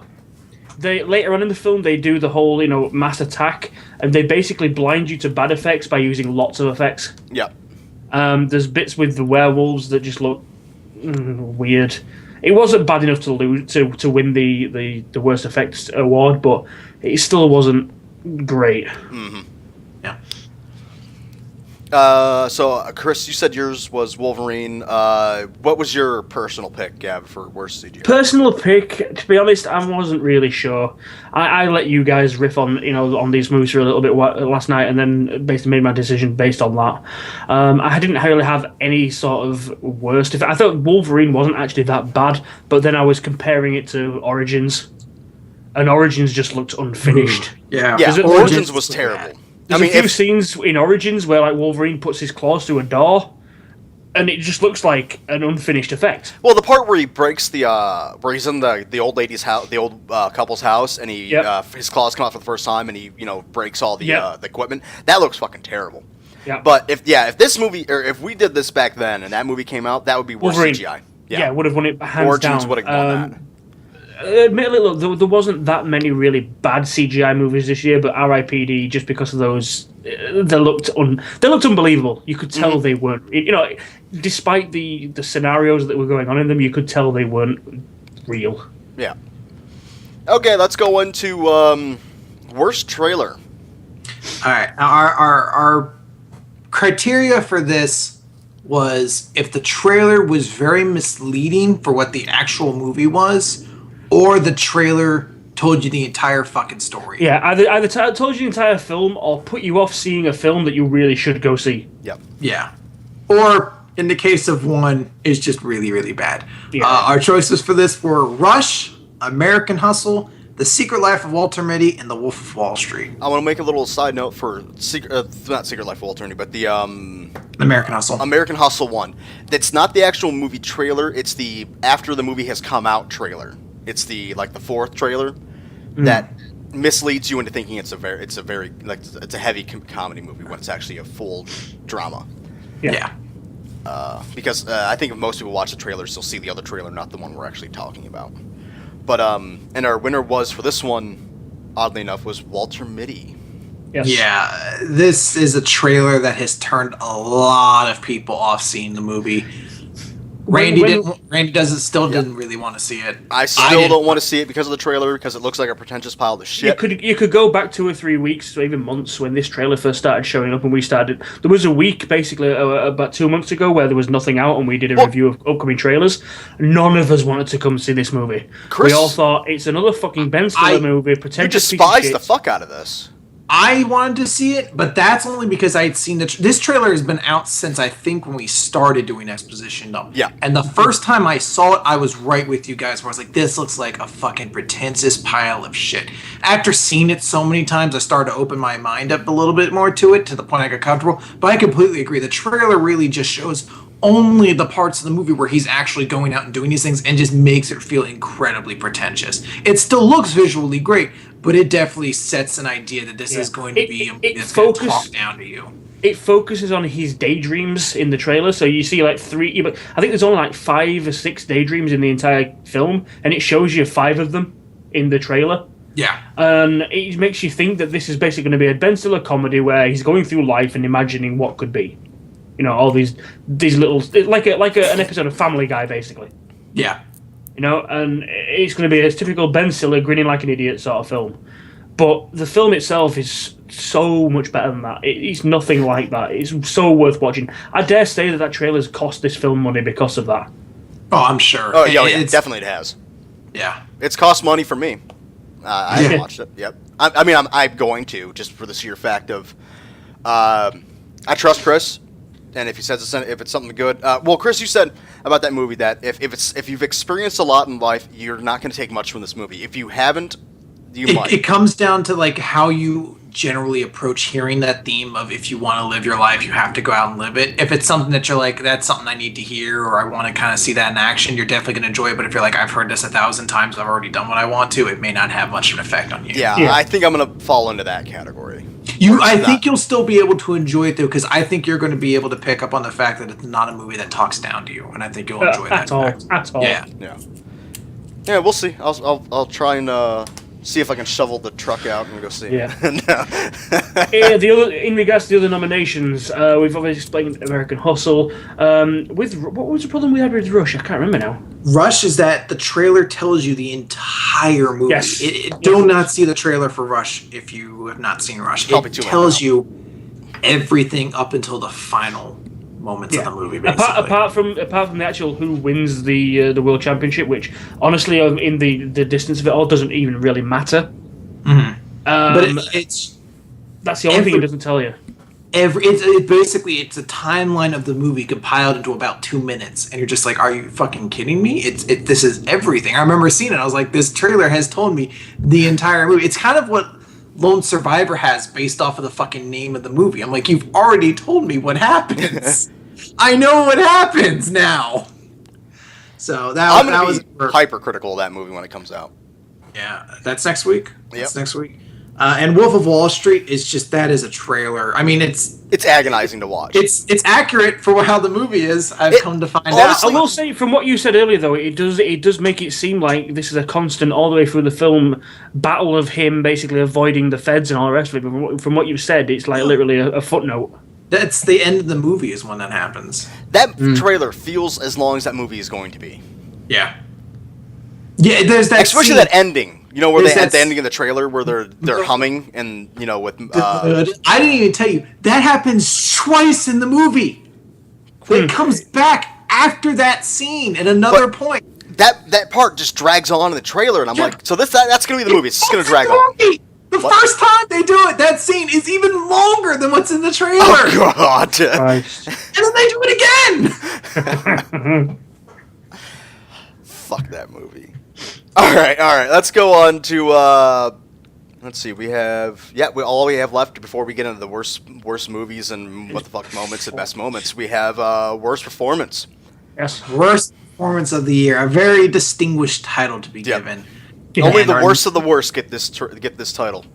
they later on in the film they do the whole mass attack, and they basically blind you to bad effects by using lots of effects. Yeah. There's bits with the werewolves that just look weird. It wasn't bad enough to win the worst effects award, but it still wasn't great. Mm-hmm. Yeah. So, Chris, you said yours was Wolverine. What was your personal pick, Gab, for worst CGI? Personal pick, to be honest, I wasn't really sure. I let you guys riff on on these movies for a little bit last night, and then basically made my decision based on that. I didn't really have any sort of worst. I thought Wolverine wasn't actually that bad, but then I was comparing it to Origins, and Origins just looked unfinished. Yeah. Origins was terrible. There's a few scenes in Origins where like Wolverine puts his claws through a door, and it just looks like an unfinished effect. Well, the part where he breaks where he's in the old lady's house, the old couple's house, and his claws come out for the first time, and he breaks all the equipment. That looks fucking terrible. Yeah. But if this movie, or if we did this back then and that movie came out, that would be worse Wolverine. CGI. Yeah, would have won it hands Origins down. would have won that. Admittedly, look, there wasn't that many really bad CGI movies this year, but R.I.P.D. just because of those, they looked unbelievable. You could tell they weren't. Despite the scenarios that were going on in them, you could tell they weren't real. Yeah. Okay, let's go into worst trailer. All right. Our criteria for this was if the trailer was very misleading for what the actual movie was, or the trailer told you the entire fucking story. Yeah, either told you the entire film or put you off seeing a film that you really should go see. Yep. Yeah. Or, in the case of one, is just really, really bad. Yeah. Our choices for this were Rush, American Hustle, The Secret Life of Walter Mitty, and The Wolf of Wall Street. I want to make a little side note for not Secret Life of Walter Mitty, but the American Hustle. American Hustle one. That's not the actual movie trailer. It's the after the movie has come out trailer. It's the fourth trailer that misleads you into thinking it's a heavy comedy movie when it's actually a full drama. Yeah. Because I think if most people watch the trailers, they'll see the other trailer, not the one we're actually talking about. But and our winner was for this one, oddly enough, was Walter Mitty. Yes. Yeah, this is a trailer that has turned a lot of people off seeing the movie. Randy didn't really want to see it. I still don't want to see it because of the trailer, because it looks like a pretentious pile of shit. You could go back 2 or 3 weeks, or even months, when this trailer first started showing up, and we started. There was a week, basically, about 2 months ago, where there was nothing out, and we did a review of upcoming trailers. None of us wanted to come see this movie. Chris, we all thought it's another fucking Ben Stiller movie. You despise the fuck out of this. I wanted to see it, but that's only because I had seen this trailer has been out since I think when we started doing Exposition. Yeah. And the first time I saw it, I was right with you guys where I was like, this looks like a fucking pretentious pile of shit. After seeing it so many times, I started to open my mind up a little bit more to it, to the point I got comfortable. But I completely agree. The trailer really just shows only the parts of the movie where he's actually going out and doing these things and just makes it feel incredibly pretentious. It still looks visually great, but it definitely sets an idea that this is going to be a movie that's going to talk down to you. It focuses on his daydreams in the trailer, so you see like 3. I think there's only like 5 or 6 daydreams in the entire film, and it shows you 5 of them in the trailer. Yeah. And it makes you think that this is basically going to be a Ben Stiller comedy where he's going through life and imagining what could be. You know, all these little, like an episode of Family Guy, basically. Yeah. You know, and it's going to be a typical Ben Stiller grinning like an idiot sort of film. But the film itself is so much better than that. It's nothing like that. It's so worth watching. I dare say that trailer's cost this film money because of that. Oh, I'm sure. Oh, yeah, definitely it has. Yeah. It's cost money for me. I haven't watched it. Yep. I'm going to, just for the sheer fact of, I trust Chris. And if he says if it's something good, well, Chris, you said about that movie that if you've experienced a lot in life, you're not going to take much from this movie. If you haven't, you might. It comes down to like how you generally approach hearing that theme of if you want to live your life, you have to go out and live it. If it's something that you're like, that's something I need to hear, or I want to kind of see that in action, you're definitely going to enjoy it. But if you're like, I've heard this 1,000 times, I've already done what I want to, it may not have much of an effect on you. Yeah. I think I'm going to fall into that category. I think you'll still be able to enjoy it though, because I think you're going to be able to pick up on the fact that it's not a movie that talks down to you, and I think you'll enjoy that at all. Yeah, we'll see. I'll try and see if I can shovel the truck out and go see it. In regards to the other nominations, we've obviously explained American Hustle. What was the problem we had with Rush? I can't remember now. Rush is that the trailer tells you the entire movie. Yes. Do not see the trailer for Rush if you have not seen Rush. It tells you everything up until the final moments of the movie, basically. Apart from the actual who wins the world championship, which honestly, in the distance of it all, doesn't even really matter. Mm-hmm. But that's the only thing it doesn't tell you. It's a timeline of the movie compiled into about 2 minutes, and you're just like, are you fucking kidding me? This is everything. I remember seeing it. I was like, this trailer has told me the entire movie. It's kind of what Lone Survivor has based off of the fucking name of the movie. I'm like, you've already told me what happens. I know what happens now. So I'm going to be hypercritical of that movie when it comes out. Yeah, that's next week. That's next week. And Wolf of Wall Street is just that is a trailer. I mean, it's agonizing to watch. It's accurate for how the movie is. I've come to find out. I will say, from what you said earlier, though, it does make it seem like this is a constant all the way through the film battle of him basically avoiding the feds and all the rest of it. But from what you've said, it's like literally a footnote. That's the end of the movie is when that happens. That trailer feels as long as that movie is going to be. Yeah. Yeah, there's that. Especially that ending. You know where Is they had that- the ending of the trailer where they're humming and with I didn't even tell you that happens twice in the movie. It comes back after that scene at another point. that part just drags on in the trailer, and I'm like, so that's gonna be the movie. It's just gonna drag on. The first time they do it, that scene is even longer than what's in the trailer. Oh God! Christ. And then they do it again. Fuck that movie. All right. Let's go on to. Let's see. We have all we have left before we get into the worst movies and what the fuck moments and best moments. We have worst performance. Yes. Worst performance of the year. A very distinguished title to be given. Only And the our- worst of the worst get this title.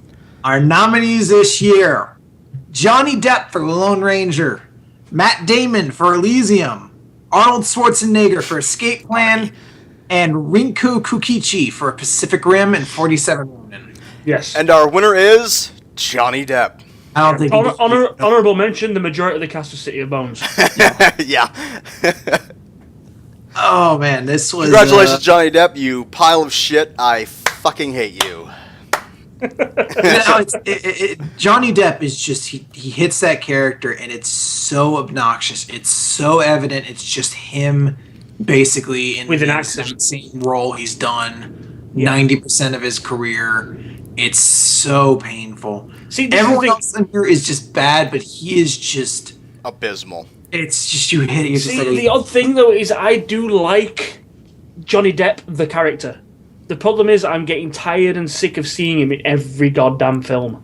Our nominees this year: Johnny Depp for The Lone Ranger, Matt Damon for Elysium, Arnold Schwarzenegger for Escape Plan, and Rinku Kukichi for Pacific Rim and 47 Ronin. Yes. And our winner is Johnny Depp. I don't think Honorable mention: the majority of the cast of City of Bones. Yeah. Oh man, this was Congratulations, Johnny Depp. You pile of shit. I fucking hate you. Johnny Depp is just he hits that character and it's so obnoxious. It's so evident. It's just him basically in With an the accent. same role he's done 90% of his career. It's so painful. See, this is Everyone the thing- else in here is just bad, but he is just. Abysmal. It's just you hit it. You're just See, like, the odd thing though is I do like Johnny Depp, the character. The problem is I'm getting tired and sick of seeing him in every goddamn film.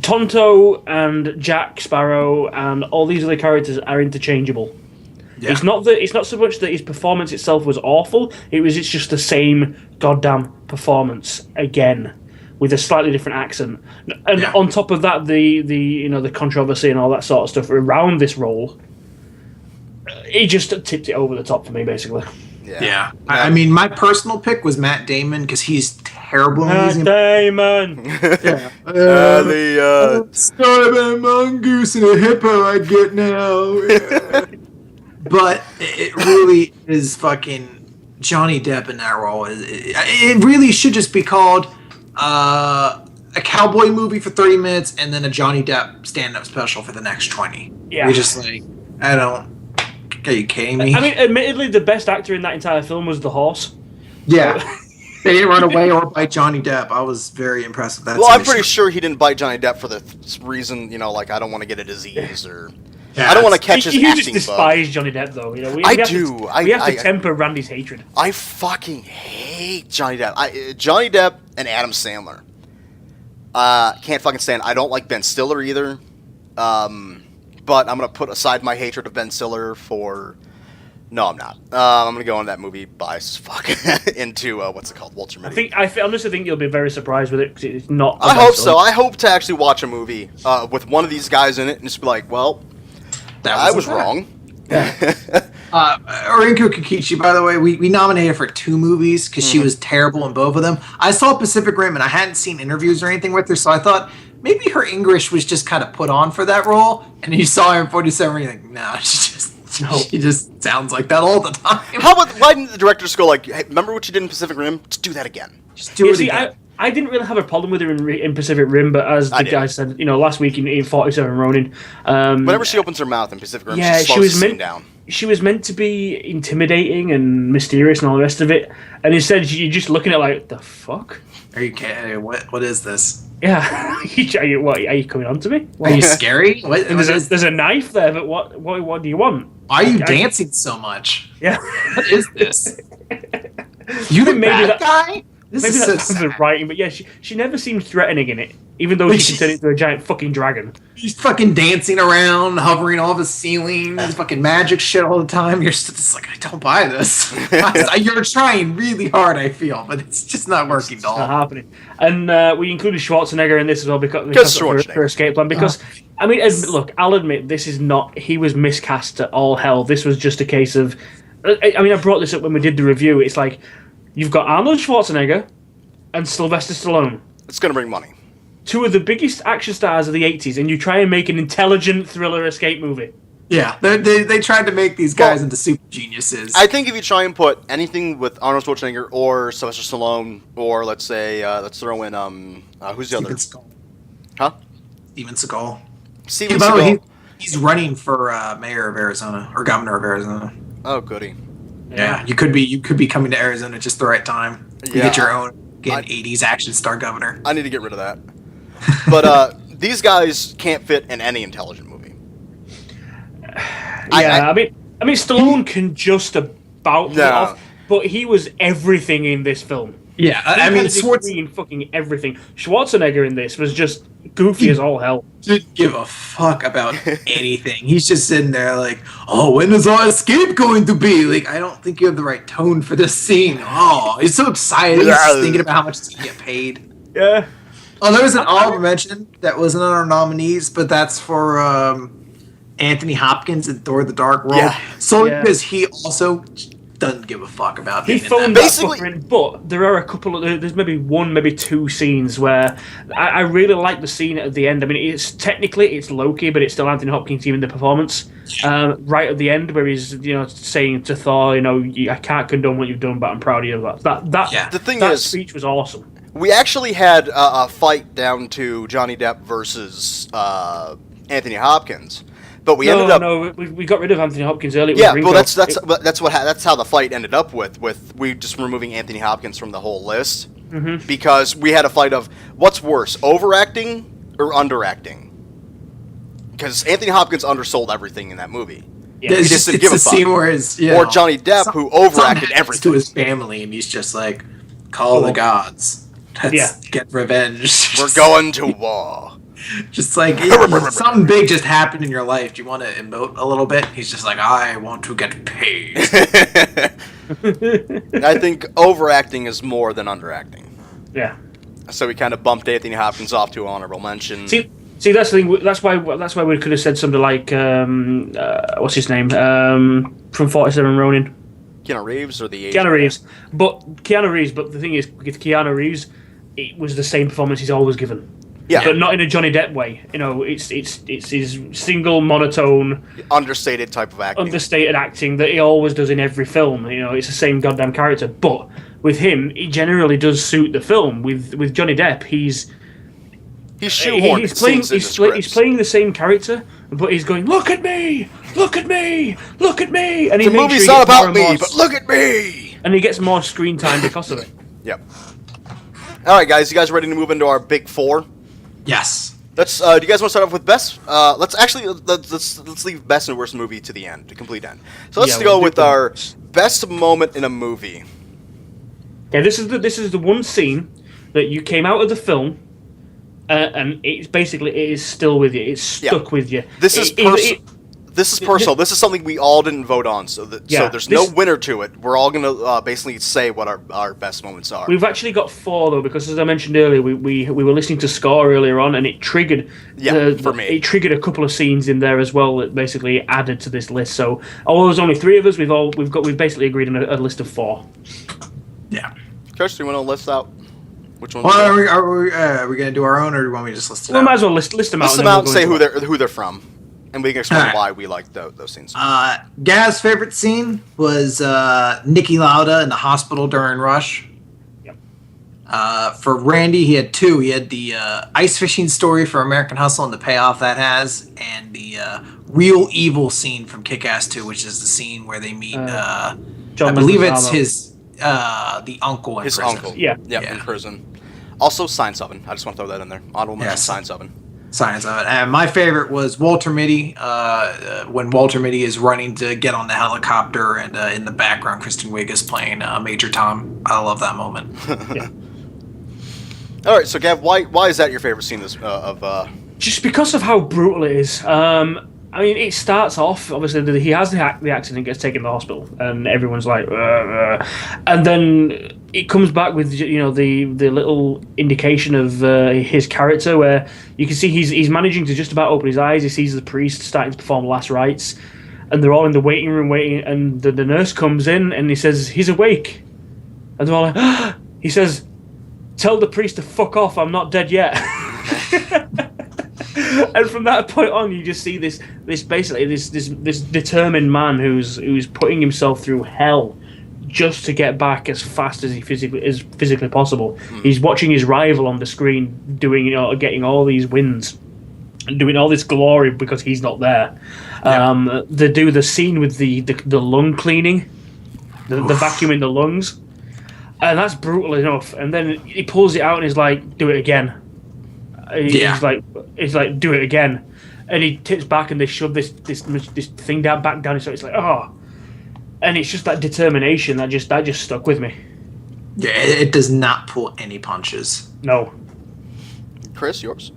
Tonto and Jack Sparrow and all these other characters are interchangeable. Yeah. It's not so much that his performance itself was awful. It's just the same goddamn performance again, with a slightly different accent. And Yeah. on top of that, the controversy and all that sort of stuff around this role, he just tipped it over the top for me, basically. Yeah. I mean, my personal pick was Matt Damon because he's terrible in Matt Elysium. Damon. The Started by a mongoose and a hippo I get now. But it really is fucking Johnny Depp in that role. It really should just be called a cowboy movie for 30 minutes and then a Johnny Depp stand-up special for the next 20. Yeah. You're just like, I don't... Are you kidding me? I mean, admittedly, the best actor in that entire film was the horse. yeah. They didn't run away or bite Johnny Depp. I was very impressed with that. Well, I'm pretty sure he didn't bite Johnny Depp for the reason, like I don't want to get a disease or I don't want to catch his You just acting bug. despise Johnny Depp, though. We I have do. we have to temper Randy's hatred. I fucking hate Johnny Depp. Johnny Depp and Adam Sandler. Can't fucking stand. I don't like Ben Stiller either. But I'm gonna put aside my hatred of Ben Stiller for. No, I'm not. I'm gonna go on that movie bias as fuck into what's it called, Walter Mitty. I honestly think you'll be very surprised with it because it's not. I hope so. I hope to actually watch a movie with one of these guys in it and just be like, well, I was wrong. Rinku Kikichi, by the way, we nominated her for 2 movies because she was terrible in both of them. I saw Pacific Rim and I hadn't seen interviews or anything with her, so I thought maybe her English was just kind of put on for that role. And you saw her in 47, and you're like, no, she just sounds like that all the time. Why didn't the directors go like, hey, remember what you did in Pacific Rim? Just do that again. Just do it See, again. I didn't really have a problem with her in Pacific Rim, but as the guy said, last week in 47 Ronin, whenever she opens her mouth in Pacific Rim, yeah, she slows the scene down. She was meant to be intimidating and mysterious and all the rest of it, and instead you're just looking at like, the fuck? Are you kidding? What is this? Yeah, are you coming on to me? Are you scary? What There's a knife there, but what do you want? Why are you dancing so much? Yeah. What is this? You the Maybe bad guy? This Maybe is that's so the sad. writing, but yeah, she never seemed threatening in it, even though she can turn into a giant fucking dragon. He's fucking dancing around, hovering off the ceiling, fucking magic shit all the time. You're just like, I don't buy this. You're trying really hard, I feel, but it's just not working at all. Not happening. And we included Schwarzenegger in this as well because for Escape Plan. Because I mean, look, I'll admit this is not. He was miscast to all hell. This was just a case of. I mean, I brought this up when we did the review. It's like you've got Arnold Schwarzenegger and Sylvester Stallone. It's gonna bring money. 2 of the biggest action stars of the 80s, and you try and make an intelligent thriller escape movie. Yeah, they tried to make these guys into super geniuses. I think if you try and put anything with Arnold Schwarzenegger or Sylvester Stallone, or let's say let's throw in who's the Steven other? Seagal. Huh? Steven Seagal. Steven By the way, Seagal. he's running for mayor of Arizona or governor of Arizona. Oh, goody. Yeah, you could be coming to Arizona at just the right time. You get your own 80s action star governor. I need to get rid of that. But these guys can't fit in any intelligent movie. I mean, Stallone can just about pull it off, but he was everything in this film. Yeah, I mean, in fucking everything. Schwarzenegger in this was just goofy as all hell. Didn't give a fuck about anything. He's just sitting there like, oh, when is our escape going to be? Like, I don't think you have the right tone for this scene. Oh, he's so excited. He's just thinking about how much he get paid. Yeah. Oh, there was an honorable mention that wasn't on our nominees, but that's for Anthony Hopkins in Thor: The Dark World. Yeah. Because he also doesn't give a fuck about He him. phoned that fucker in, but there are a couple of there's maybe one, maybe two scenes where I really like the scene at the end. I mean, it's technically Loki, but it's still Anthony Hopkins giving the performance. Right at the end, where he's saying to Thor, I can't condone what you've done, but I'm proud of you. That speech was awesome. We actually had a fight down to Johnny Depp versus Anthony Hopkins. But we ended up. No, we got rid of Anthony Hopkins earlier. Yeah, well, that's how the fight ended up with we just removing Anthony Hopkins from the whole list because we had a fight of what's worse, overacting or underacting. Because Anthony Hopkins undersold everything in that movie. Yeah. He just didn't give a fuck. Or Johnny Depp, who overacted everything to his family, and he's just like, call the gods. Let's get revenge. We're going to war. Just like something big just happened in your life. Do you want to emote a little bit? He's just like, I want to get paid. I think overacting is more than underacting. Yeah. So we kind of bumped Anthony Hopkins off to honorable mention. See, that's the thing. That's why we could have said something like, what's his name from 47 Ronin. Keanu Reeves or the Asian Keanu Reeves. But the thing is, with Keanu Reeves, it was the same performance he's always given. Yeah, but not in a Johnny Depp way. It's his single monotone, understated type of acting. Understated acting that he always does in every film. It's the same goddamn character. But with him, he generally does suit the film. With Johnny Depp, he's shoehorned. He's playing the same character, but he's going, look at me, look at me, look at me, and the movie's not about me, but look at me. And he gets more screen time because of it. Yep. All right, guys, you guys ready to move into our big four? Yes. Let's. Do you guys want to start off with best? Let's leave best and worst movie to the end, to complete end. So let's go with our best moment in a movie. Okay, this is the one scene that you came out of the film, and it is still with you. It's stuck with you. This is personal. This is something we all didn't vote on, so there's no winner to it. We're all gonna basically say what our best moments are. We've actually got 4 though, because as I mentioned earlier, we were listening to Score earlier on, and it triggered for me. It triggered a couple of scenes in there as well that basically added to this list. So although there's only 3 of us, we've basically agreed on a list of 4. Yeah. Chris, do you want to list out which ones? Well, are we gonna do our own, or do you want me to just list it out? We might as well list them out. List them out and say who they're from. And we can explain why we like those scenes. Gav's favorite scene was Niki Lauda in the hospital during Rush. Yep. For Randy, he had 2. He had the ice fishing story for American Hustle and the payoff that has, and the real evil scene from Kick-Ass 2, which is the scene where they meet. I believe it's the uncle in prison. Uncle. Yeah, in prison. Also, Science Oven. I just want to throw that in there. Honorable mention, Science Oven. Science of it. And my favorite was Walter Mitty, when Walter Mitty is running to get on the helicopter, and in the background, Kristen Wiig is playing Major Tom. I love that moment. Yeah. All right, so Gav, why is that your favorite scene of? Just because of how brutal it is. I mean, it starts off, obviously, he has the accident, gets taken to the hospital, and everyone's like, and then it comes back with, the little indication of his character, where you can see he's managing to just about open his eyes. He sees the priest starting to perform last rites, and they're all in the waiting room waiting, and the nurse comes in, and he says, he's awake. And they're all like, he says, tell the priest to fuck off, I'm not dead yet. And from that point on, you just see this determined man who's putting himself through hell just to get back as fast as physically possible. He's watching his rival on the screen getting all these wins and doing all this glory because he's not there. They do the scene with the lung cleaning, the vacuum in the lungs, and that's brutal enough. And then he pulls it out and he's like, "Do it again." He's like, "Do it again," and he tips back and they shove this thing back down. So it's like, oh, and it's just that determination that just stuck with me. Yeah, it does not pull any punches. No. Chris, yours?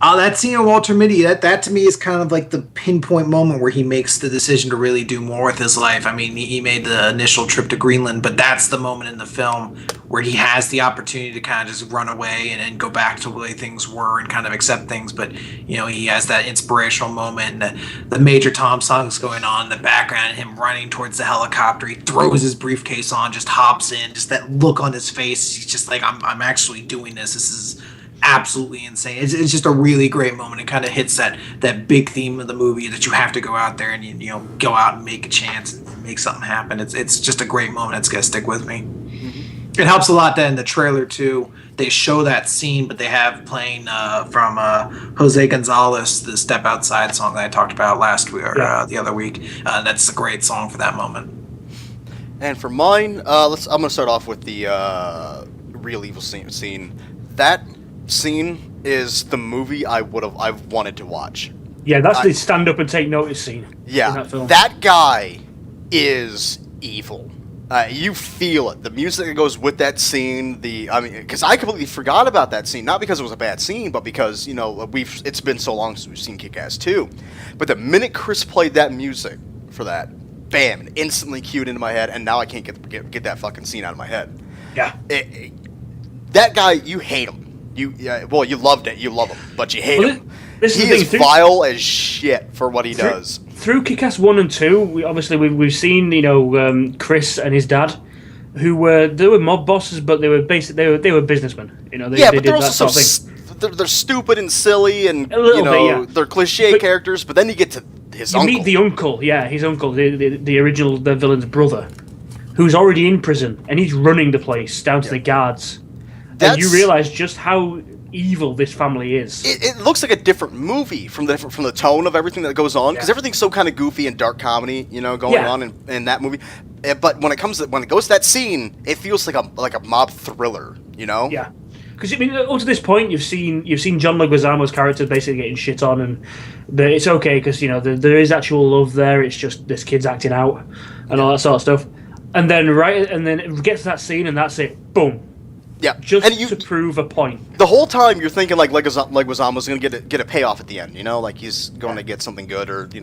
That scene of Walter Mitty, that to me is kind of like the pinpoint moment where he makes the decision to really do more with his life. I mean, he made the initial trip to Greenland, but that's the moment in the film where he has the opportunity to kind of just run away and go back to the way things were and kind of accept things. But, he has that inspirational moment, and the Major Tom song is going on in the background, and him running towards the helicopter. He throws his briefcase on, just hops in, just that look on his face. He's just like, I'm actually doing this. This is absolutely insane. It's just a really great moment. It kind of hits that big theme of the movie that you have to go out there and go out and make a chance and make something happen. It's just a great moment. It's gonna stick with me. It helps a lot that in the trailer too, they show that scene, but they have playing from Jose Gonzalez, the Step Outside song that I talked about the other week. That's a great song for that moment. And for mine, I'm gonna start off with the real evil scene. That scene is the movie I've wanted to watch. Yeah, that's the stand up and take notice scene. Yeah, in that film. That guy is evil. You feel it. The music that goes with that scene. Because I completely forgot about that scene, not because it was a bad scene, but because it's been so long since we've seen Kick-Ass 2. But the minute Chris played that music for that, bam, it instantly cued into my head, and now I can't get that fucking scene out of my head. Yeah, that guy, you hate him. You loved it. You love him, but you hate him. He is vile as shit for what he does. Through Kick-Ass 1 and 2, we've seen Chris and his dad, they were mob bosses, but they were businessmen. They but they're also they're stupid and silly, and they're cliche characters. But then you get to his uncle. You meet the uncle, his uncle, the original villain's brother, who's already in prison, and he's running the place down to the guards. And you realize just how evil this family is. It looks like a different movie from the tone of everything that goes on, because everything's so kind of goofy and dark comedy, going on in that movie. But when it goes to that scene, it feels like a mob thriller, Yeah, because up to this point, you've seen John Leguizamo's character basically getting shit on, and it's okay because there is actual love there. It's just this kid's acting out and all that sort of stuff. And then it gets to that scene, and that's it. Boom. Yeah, just to prove a point. The whole time you're thinking like Leguizamo's going to get a payoff at the end, like he's going to get something good, or he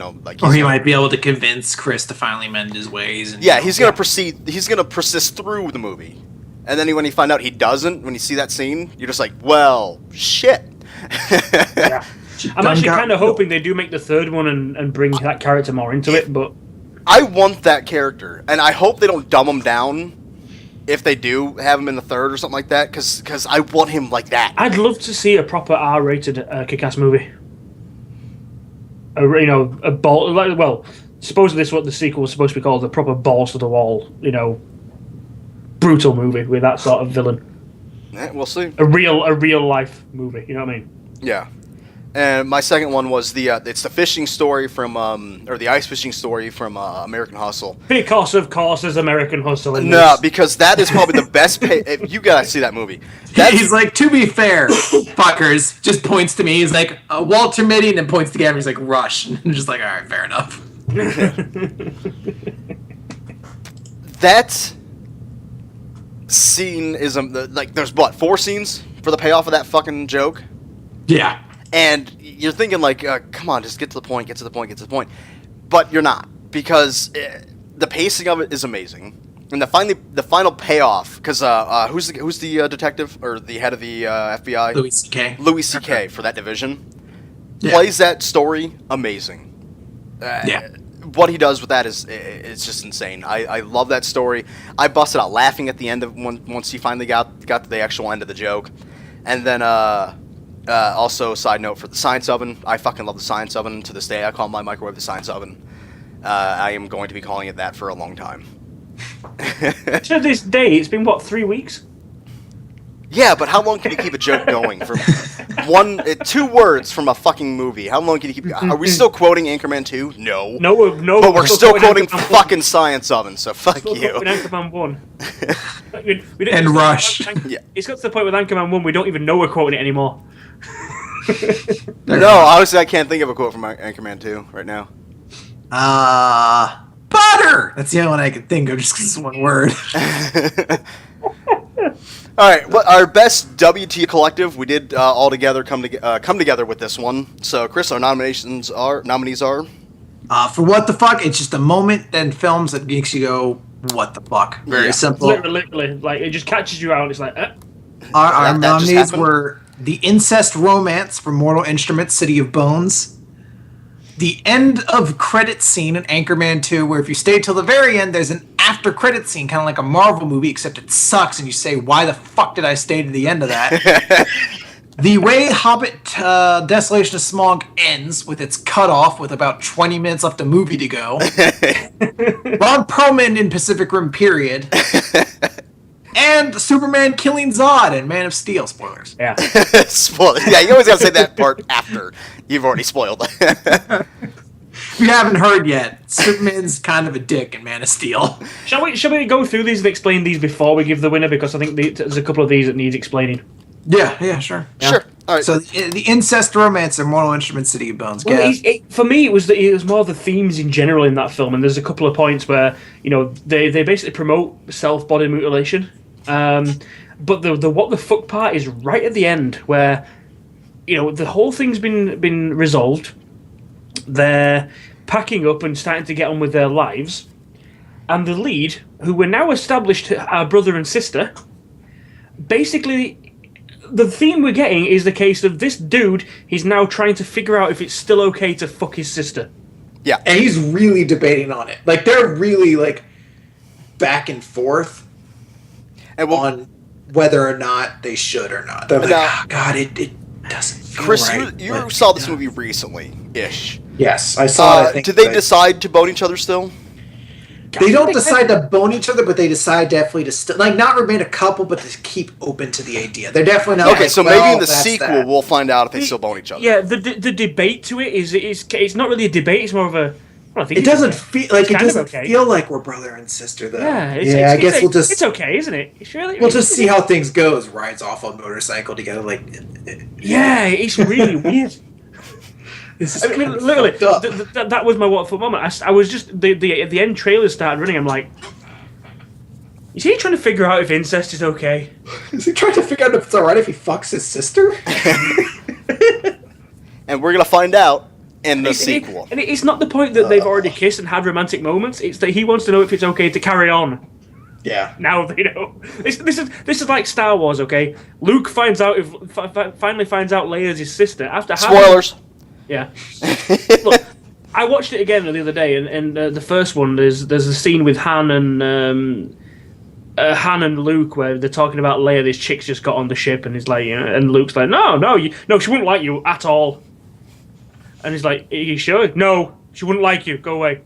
might be able to convince Chris to finally mend his ways. And, he's going to proceed. He's going to persist through the movie, and then when you find out he doesn't, when you see that scene, you're just like, well, shit. Yeah, I'm actually kind of hoping they do make the third one and bring that character more into it, but I want that character, and I hope they don't dumb him down. If they do have him in the third or something like that, because I want him like that. I'd love to see a proper R-rated Kick-Ass movie. Supposedly this is what the sequel was supposed to be called, a proper balls to the wall, brutal movie with that sort of villain. Yeah, we'll see. A real life movie, you know what I mean? Yeah. And my second one was it's the fishing story from the ice fishing story from American Hustle. Because of course there's American Hustle in No, this. because that is probably the best. You gotta see that movie. He's like, to be fair, fuckers. Just points to me. He's like Walter Mitty, and then points to Gavin. He's like Rush. I'm just like, all right, fair enough. That scene is there's 4 scenes for the payoff of that fucking joke. Yeah. And you're thinking come on, just get to the point. But you're not, because the pacing of it is amazing, and the final payoff. Because who's the detective or the head of the FBI? Louis C.K. for that division plays that story amazing. What he does with that it's just insane. I love that story. I busted out laughing at the end of once he finally got to the actual end of the joke, and then. Also, side note for the science oven, I fucking love the science oven. To this day, I call my microwave the science oven. I am going to be calling it that for a long time. To this day, it's been, what, 3 weeks? Yeah, but how long can you keep a joke going from 2 words from a fucking movie? How long can you keep? Are we still quoting Anchorman 2? No. No. But we're still quoting fucking Science Oven, so fuck you. Anchorman 1. And Rush. Yeah. It's got to the point with Anchorman 1, we don't even know we're quoting it anymore. No, honestly, I can't think of a quote from Anchorman 2 right now. Butter! That's the only one I can think of just because it's one word. All right, what our best WT collective? We did all together come together with this one. So, Chris, our nominees are For what the fuck? It's just a moment in films that makes you go, what the fuck? Very simple. Literally, like it just catches you out. It's like, Our nominees were The Incest Romance from Mortal Instruments, City of Bones. The end of credit scene in Anchorman 2, where if you stay till the very end, there's an after credit scene, kind of like a Marvel movie, except it sucks, and you say, why the fuck did I stay to the end of that? The way Hobbit Desolation of Smaug ends, with its cutoff, with about 20 minutes left of movie to go. Ron Perlman in Pacific Rim, period. And Superman killing Zod in Man of Steel. Spoilers. yeah. spoiled. Yeah, you always gotta say that part after you've already spoiled. If you haven't heard yet, Superman's kind of a dick in Man of Steel. Shall we go through these and explain these before we give the winner? Because I think there's a couple of these that needs explaining. Yeah, sure. Sure. All right. So the Incest Romance and Mortal Instruments, City of Bones. Well, for me, it was more the themes in general in that film, and there's a couple of points where they basically promote self-body mutilation, but the what the fuck part is right at the end where the whole thing's been resolved. They're packing up and starting to get on with their lives, and the lead, who we're now established our brother and sister, basically. The theme we're getting is the case of this dude, he's now trying to figure out if it's still okay to fuck his sister. Yeah. And he's really debating on it. Like, they're really, back and forth on whether or not they should or not. They're like, God, it doesn't feel Chris, right. you saw this movie recently-ish. Yes, I saw it. I think did they decide to bone each other still? They don't decide to bone each other, but they decide definitely to not remain a couple, but to keep open to the idea. They're definitely not. Okay, so maybe in the sequel we'll find out if they still bone each other. Yeah, the debate to it is it's not really a debate. It's more of a. Well, I think it doesn't feel like feel like we're brother and sister though. Yeah, I guess we'll just. It's okay, isn't it? It's really. We'll just see how things goes. Rides off on motorcycle together, Yeah, it's really weird. Literally, that was my what for moment. I was just the end trailer started running. I'm like, is he trying to figure out if incest is okay? Is he trying to figure out if it's alright if he fucks his sister? And we're gonna find out in the sequel. And it's not the point that they've already kissed and had romantic moments. It's that he wants to know if it's okay to carry on. Yeah. Now they know. This is like Star Wars. Okay, Luke finds out finally finds out Leia's his sister after spoilers. Yeah. Look, I watched it again the other day, and the first one there's a scene with Han and Luke where they're talking about Leia. This chick's just got on the ship, and he's like, and Luke's like, no, she wouldn't like you at all. And he's like, are you sure? No, she wouldn't like you. Go away.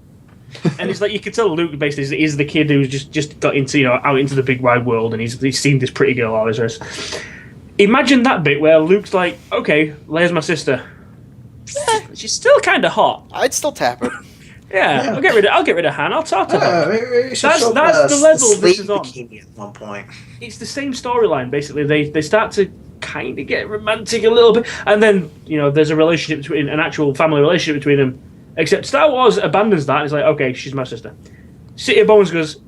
And it's like you can tell Luke basically is the kid who's just got into out into the big wide world, and he's seen this pretty girl all his rest. Imagine that bit where Luke's like, okay, Leia's my sister. She's still kind of hot. I'd still tap her. Yeah. I'll get rid of Han. I'll talk to her. Maybe That's the level this is on. At one point, it's the same storyline. Basically, they start to kind of get romantic a little bit, and then there's a relationship between an actual family relationship between them. Except Star Wars abandons that. And it's like, okay, she's my sister. City of Bones goes,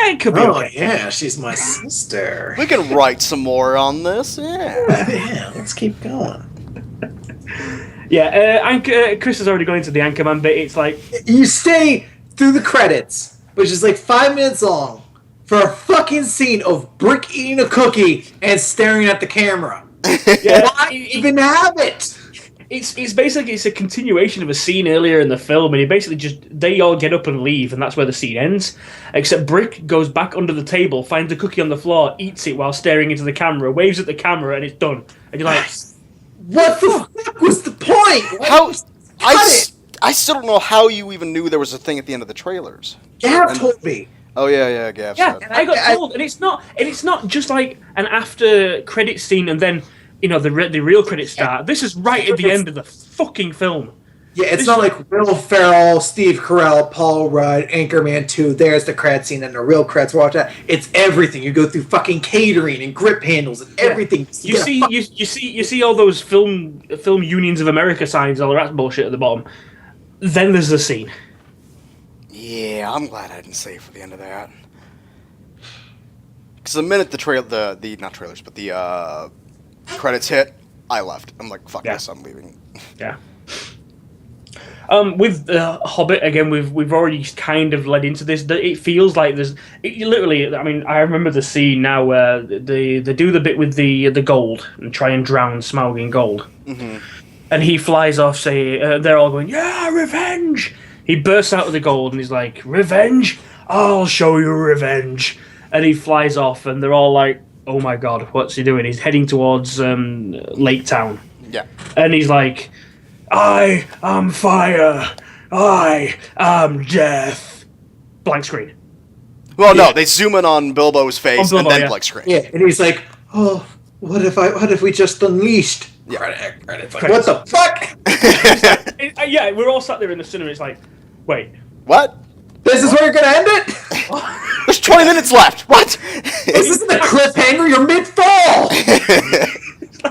it could be. Oh okay. Yeah, she's my sister. We can write some more on this. Yeah, let's keep going. Yeah, Chris has already gone into the Anchorman bit. It's like you stay through the credits, which is 5 minutes long, for a fucking scene of Brick eating a cookie and staring at the camera. Yeah, why even have it? It's basically a continuation of a scene earlier in the film, and he basically they all get up and leave, and that's where the scene ends. Except Brick goes back under the table, finds a cookie on the floor, eats it while staring into the camera, waves at the camera, and it's done. And you're like, What the fuck was the point? How? Cut it. I still don't know how you even knew there was a thing at the end of the trailers. Gav told me. Oh yeah, Gav Yeah, said. I got told, and it's not just like an after credit scene and then the real credits start. This is right at the end of the fucking film. Yeah, it's not like Will Ferrell, Steve Carell, Paul Rudd, Anchorman 2, there's the cred scene, and the real credits, watch that. It's everything. You go through fucking catering and grip handles and everything. You see all those film unions of America signs, all that bullshit at the bottom. Then there's the scene. Yeah, I'm glad I didn't save for the end of that. Because the minute the not trailers, but the credits hit, I left. I'm like, fuck this, I'm leaving. Yeah. With Hobbit again, we've already kind of led into this. It feels like literally. I mean, I remember the scene now where they do the bit with the gold and try and drown Smaug in gold, and he flies off. They're all going, "Yeah, revenge!" He bursts out of the gold and he's like, "Revenge! I'll show you revenge!" And he flies off, and they're all like, "Oh my god, what's he doing?" He's heading towards Lake Town. Yeah, and he's like, "I am fire. I am death." Blank screen. Well, no, they zoom in on Bilbo's face and then blank screen. Yeah, and he's like, "Oh, what if we just unleashed?" Yeah. Credits. Like, what the fuck? Yeah, we're all sat there in the cinema. It's like, wait, What? This is where you're gonna end it? There's 20 minutes left. What? This isn't a cliffhanger. You're mid-fall.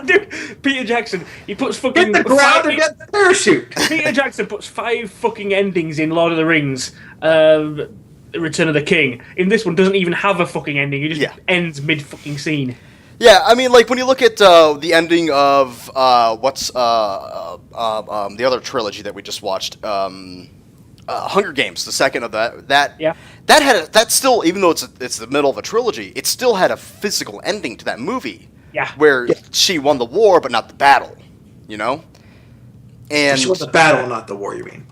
Dude, Peter Jackson, he puts fucking... Hit the ground and get the parachute. Peter Jackson puts 5 fucking endings in Lord of the Rings, Return of the King. In this one, doesn't even have a fucking ending. He just ends mid-fucking scene. Yeah, I mean, like, when you look at the ending of, the other trilogy that we just watched, Hunger Games, the second of that still, even though it's the middle of a trilogy, it still had a physical ending to that movie. Yeah. Where she won the war, but not the battle, you know? And she won the battle, not the war, you mean?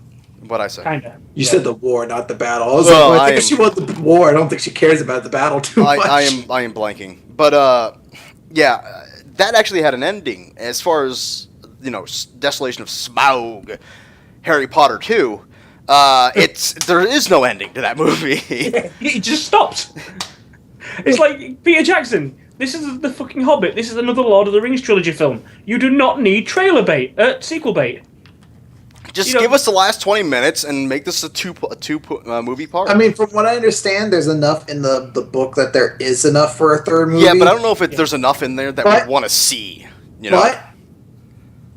What I said? Kinda. You said the war, not the battle. I was like, I think if she won the war, I don't think she cares about the battle too much. I am blanking. But, yeah, that actually had an ending. As far as, Desolation of Smaug, Harry Potter 2, there is no ending to that movie. It just stops. It's like, Peter Jackson, this is the fucking Hobbit, this is another Lord of the Rings trilogy film. You do not need sequel bait. Just give us the last 20 minutes and make this a two movie part. I mean, from what I understand, there's enough in the book that there is enough for a third movie. Yeah, but I don't know if there's enough in there that we want to see. But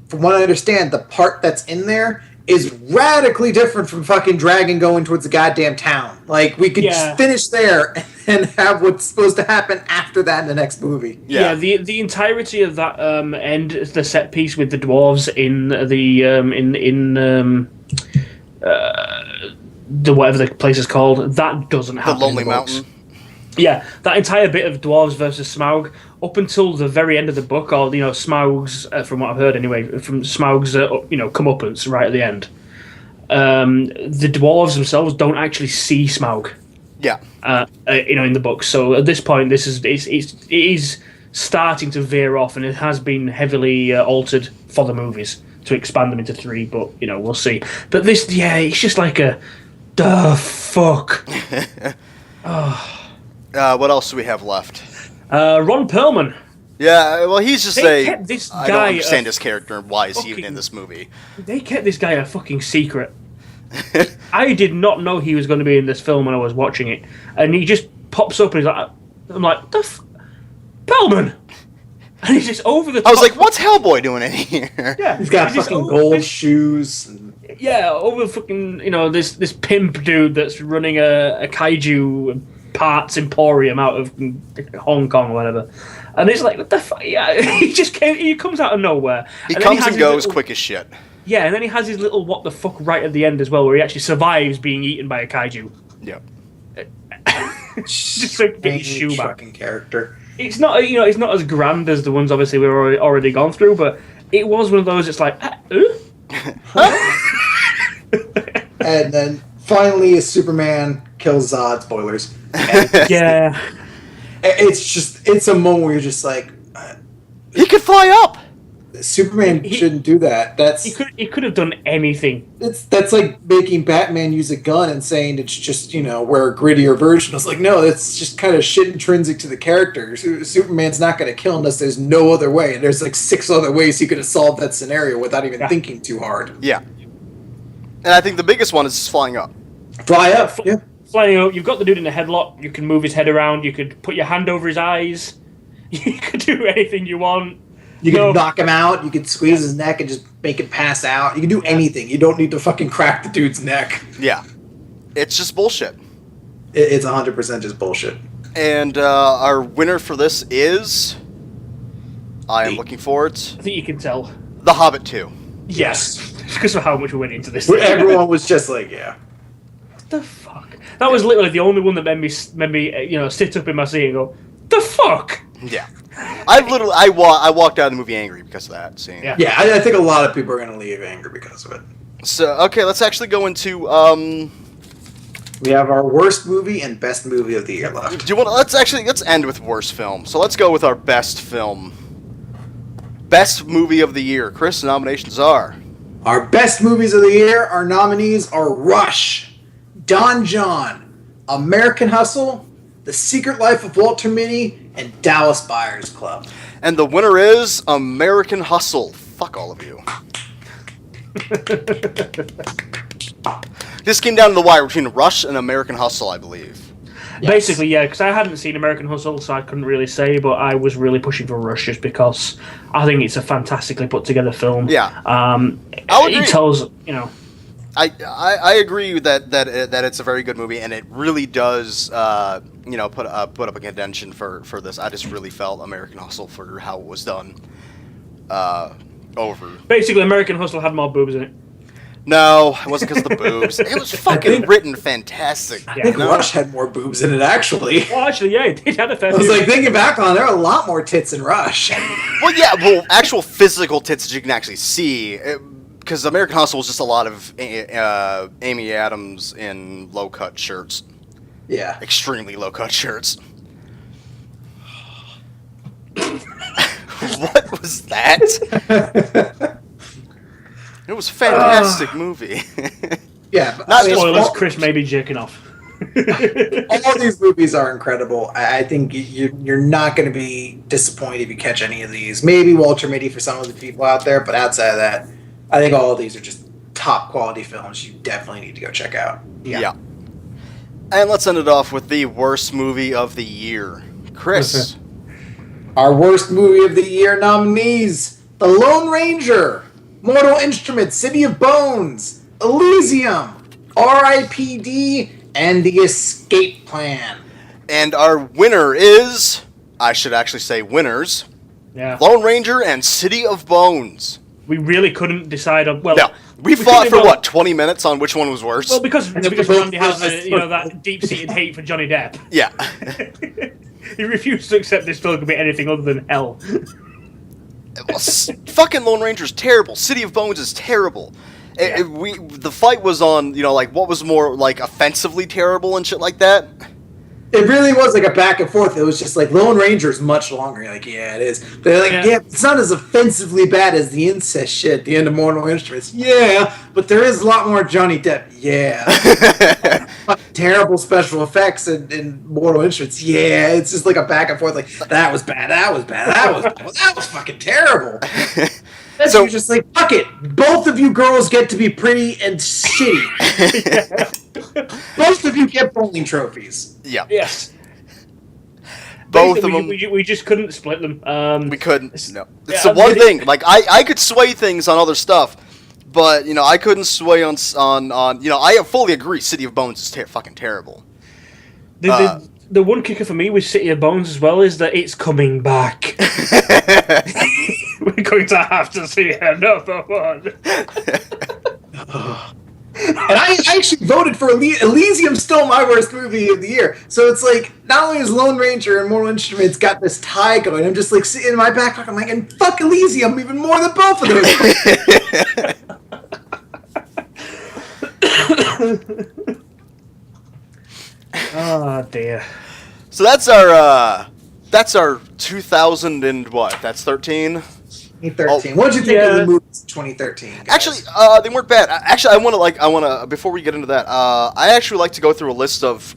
from what I understand, the part that's in there is radically different from fucking Dragon going towards the goddamn town. Like, we could just finish there and have what's supposed to happen after that in the next movie. Yeah, the entirety of that end, the set piece with the dwarves in the whatever the place is called, that doesn't happen. The Lonely Mountain. Yeah, that entire bit of dwarves versus Smaug, up until the very end of the book, or Smaug's, from what I've heard anyway, from Smaug's, comeuppance right at the end. The dwarves themselves don't actually see Smaug. Yeah. In the book. So at this point, it is starting to veer off, and it has been heavily altered for the movies to expand them into 3. But we'll see. But this, it's just like a, the fuck. What else do we have left? Ron Perlman. Yeah, well, he's just I don't understand his character and why is he even in this movie. They kept this guy a fucking secret. I did not know he was going to be in this film when I was watching it, and he just pops up and he's like, I'm like, Perlman, and he's just over the top. I was like, what's Hellboy doing in here? Yeah, he's got fucking gold shoes. Yeah, over fucking this pimp dude that's running a kaiju parts emporium out of Hong Kong or whatever. And it's like, what the fuck? Yeah, he comes out of nowhere. He comes and goes quick as shit. Yeah, and then he has his little what the fuck right at the end as well, where he actually survives being eaten by a kaiju. Yep. Just so get his shoe back. Fucking character. It's not it's not as grand as the ones obviously we've already gone through, but it was one of those. It's like, And then finally, Superman kills Zod. Spoilers. Yeah. It's a moment where you're just like, he could fly up. Superman shouldn't do that. He could have done anything. That's like making Batman use a gun and saying it's just, we're a grittier version. It's like, no, that's just kind of shit intrinsic to the character. Superman's not going to kill unless there's no other way. And there's like 6 other ways he could have solved that scenario without even thinking too hard. Yeah. And I think the biggest one is just flying up. Fly up, yeah. Flying up, you've got the dude in a headlock, you can move his head around, you could put your hand over his eyes, you could do anything you want. You could knock him out, you could squeeze his neck and just make him pass out. You can do anything. You don't need to fucking crack the dude's neck. Yeah. It's just bullshit. It's 100% just bullshit. And our winner for this is... I am looking forward to... I think you can tell. The Hobbit 2. Yes. Because of how much we went into this. Where everyone was just like, yeah. What the fuck? That was literally the only one that made me sit up in my seat and go, the fuck? Yeah. I walked out of the movie angry because of that scene. Yeah, I think a lot of people are going to leave angry because of it. So, okay, let's actually go into... We have our worst movie and best movie of the year left. Do you want? Let's end with worst film. So let's go with our best film. Best movie of the year. Chris, the nominations are... Our best movies of the year, our nominees are Rush, Don John, American Hustle, The Secret Life of Walter Mitty, and Dallas Buyers Club. And the winner is American Hustle. Fuck all of you. This came down to the wire between Rush and American Hustle, I believe. Yes. Basically, yeah, because I hadn't seen American Hustle, so I couldn't really say, but I was really pushing for Rush just because I think it's a fantastically put together film. Yeah. It tells, I agree that it's a very good movie, and it really does, put up a contention for this. I just really felt American Hustle for how it was done. Over. Basically, American Hustle had more boobs in it. No, it wasn't because of the boobs. It was fucking written fantastic. I think Rush had more boobs in it, actually. Well, actually, yeah, it had a fair I was like, thinking back on it, there are a lot more tits in Rush. Actual physical tits that you can actually see. Because American Hustle was just a lot of Amy Adams in low-cut shirts. Yeah. Extremely low-cut shirts. What was that? It was a fantastic movie. Yeah. Not spoilers, Chris may be jerking off. All these movies are incredible. I think you're not going to be disappointed if you catch any of these. Maybe Walter Mitty for some of the people out there, but outside of that, I think all of these are just top quality films you definitely need to go check out. Yeah. And let's end it off with the worst movie of the year. Chris. Our worst movie of the year nominees: The Lone Ranger, Mortal Instruments, City of Bones, Elysium, R.I.P.D., and The Escape Plan. And our winner is, I should actually say winners, Lone Ranger and City of Bones. We really couldn't decide on... Well, no. We fought for, 20 minutes on which one was worse? Well, because Randy has that deep-seated hate for Johnny Depp. Yeah. He refused to accept this film could be anything other than hell. Well, fucking Lone Ranger's terrible. City of Bones is terrible. Yeah. The fight was on, what was more, offensively terrible and shit like that. It really was like a back and forth. It was just like Lone Ranger's much longer. You're like, yeah, it is. They're like, yeah, it's not as offensively bad as the incest shit at the end of Mortal Instruments. Yeah, but there is a lot more Johnny Depp. Yeah. Terrible special effects in Mortal Instruments. Yeah, it's just like a back and forth. Like, that was bad, that was bad, that was bad. Well, that was fucking terrible. So you're just like, fuck it. Both of you girls get to be pretty and shitty. Both of you get bowling trophies. Yeah. Yes. Both of them. We just couldn't split them. We couldn't. No. It's the one thing. I could sway things on other stuff, but I couldn't sway on. I fully agree. City of Bones is fucking terrible. The one kicker for me with City of Bones as well is that it's coming back. We're going to have to see another one. And I actually voted for Elysium, still my worst movie of the year. So it's like, not only is Lone Ranger and Mortal Instruments got this tie going, I'm just like sitting in my back pocket, I'm like, and fuck Elysium even more than both of those. Oh dear. So that's our 2000 and what? That's 13. 2013. What did you think of the movies in 2013? Guys? Actually, they weren't bad. Actually, I want to before we get into that, I actually like to go through a list of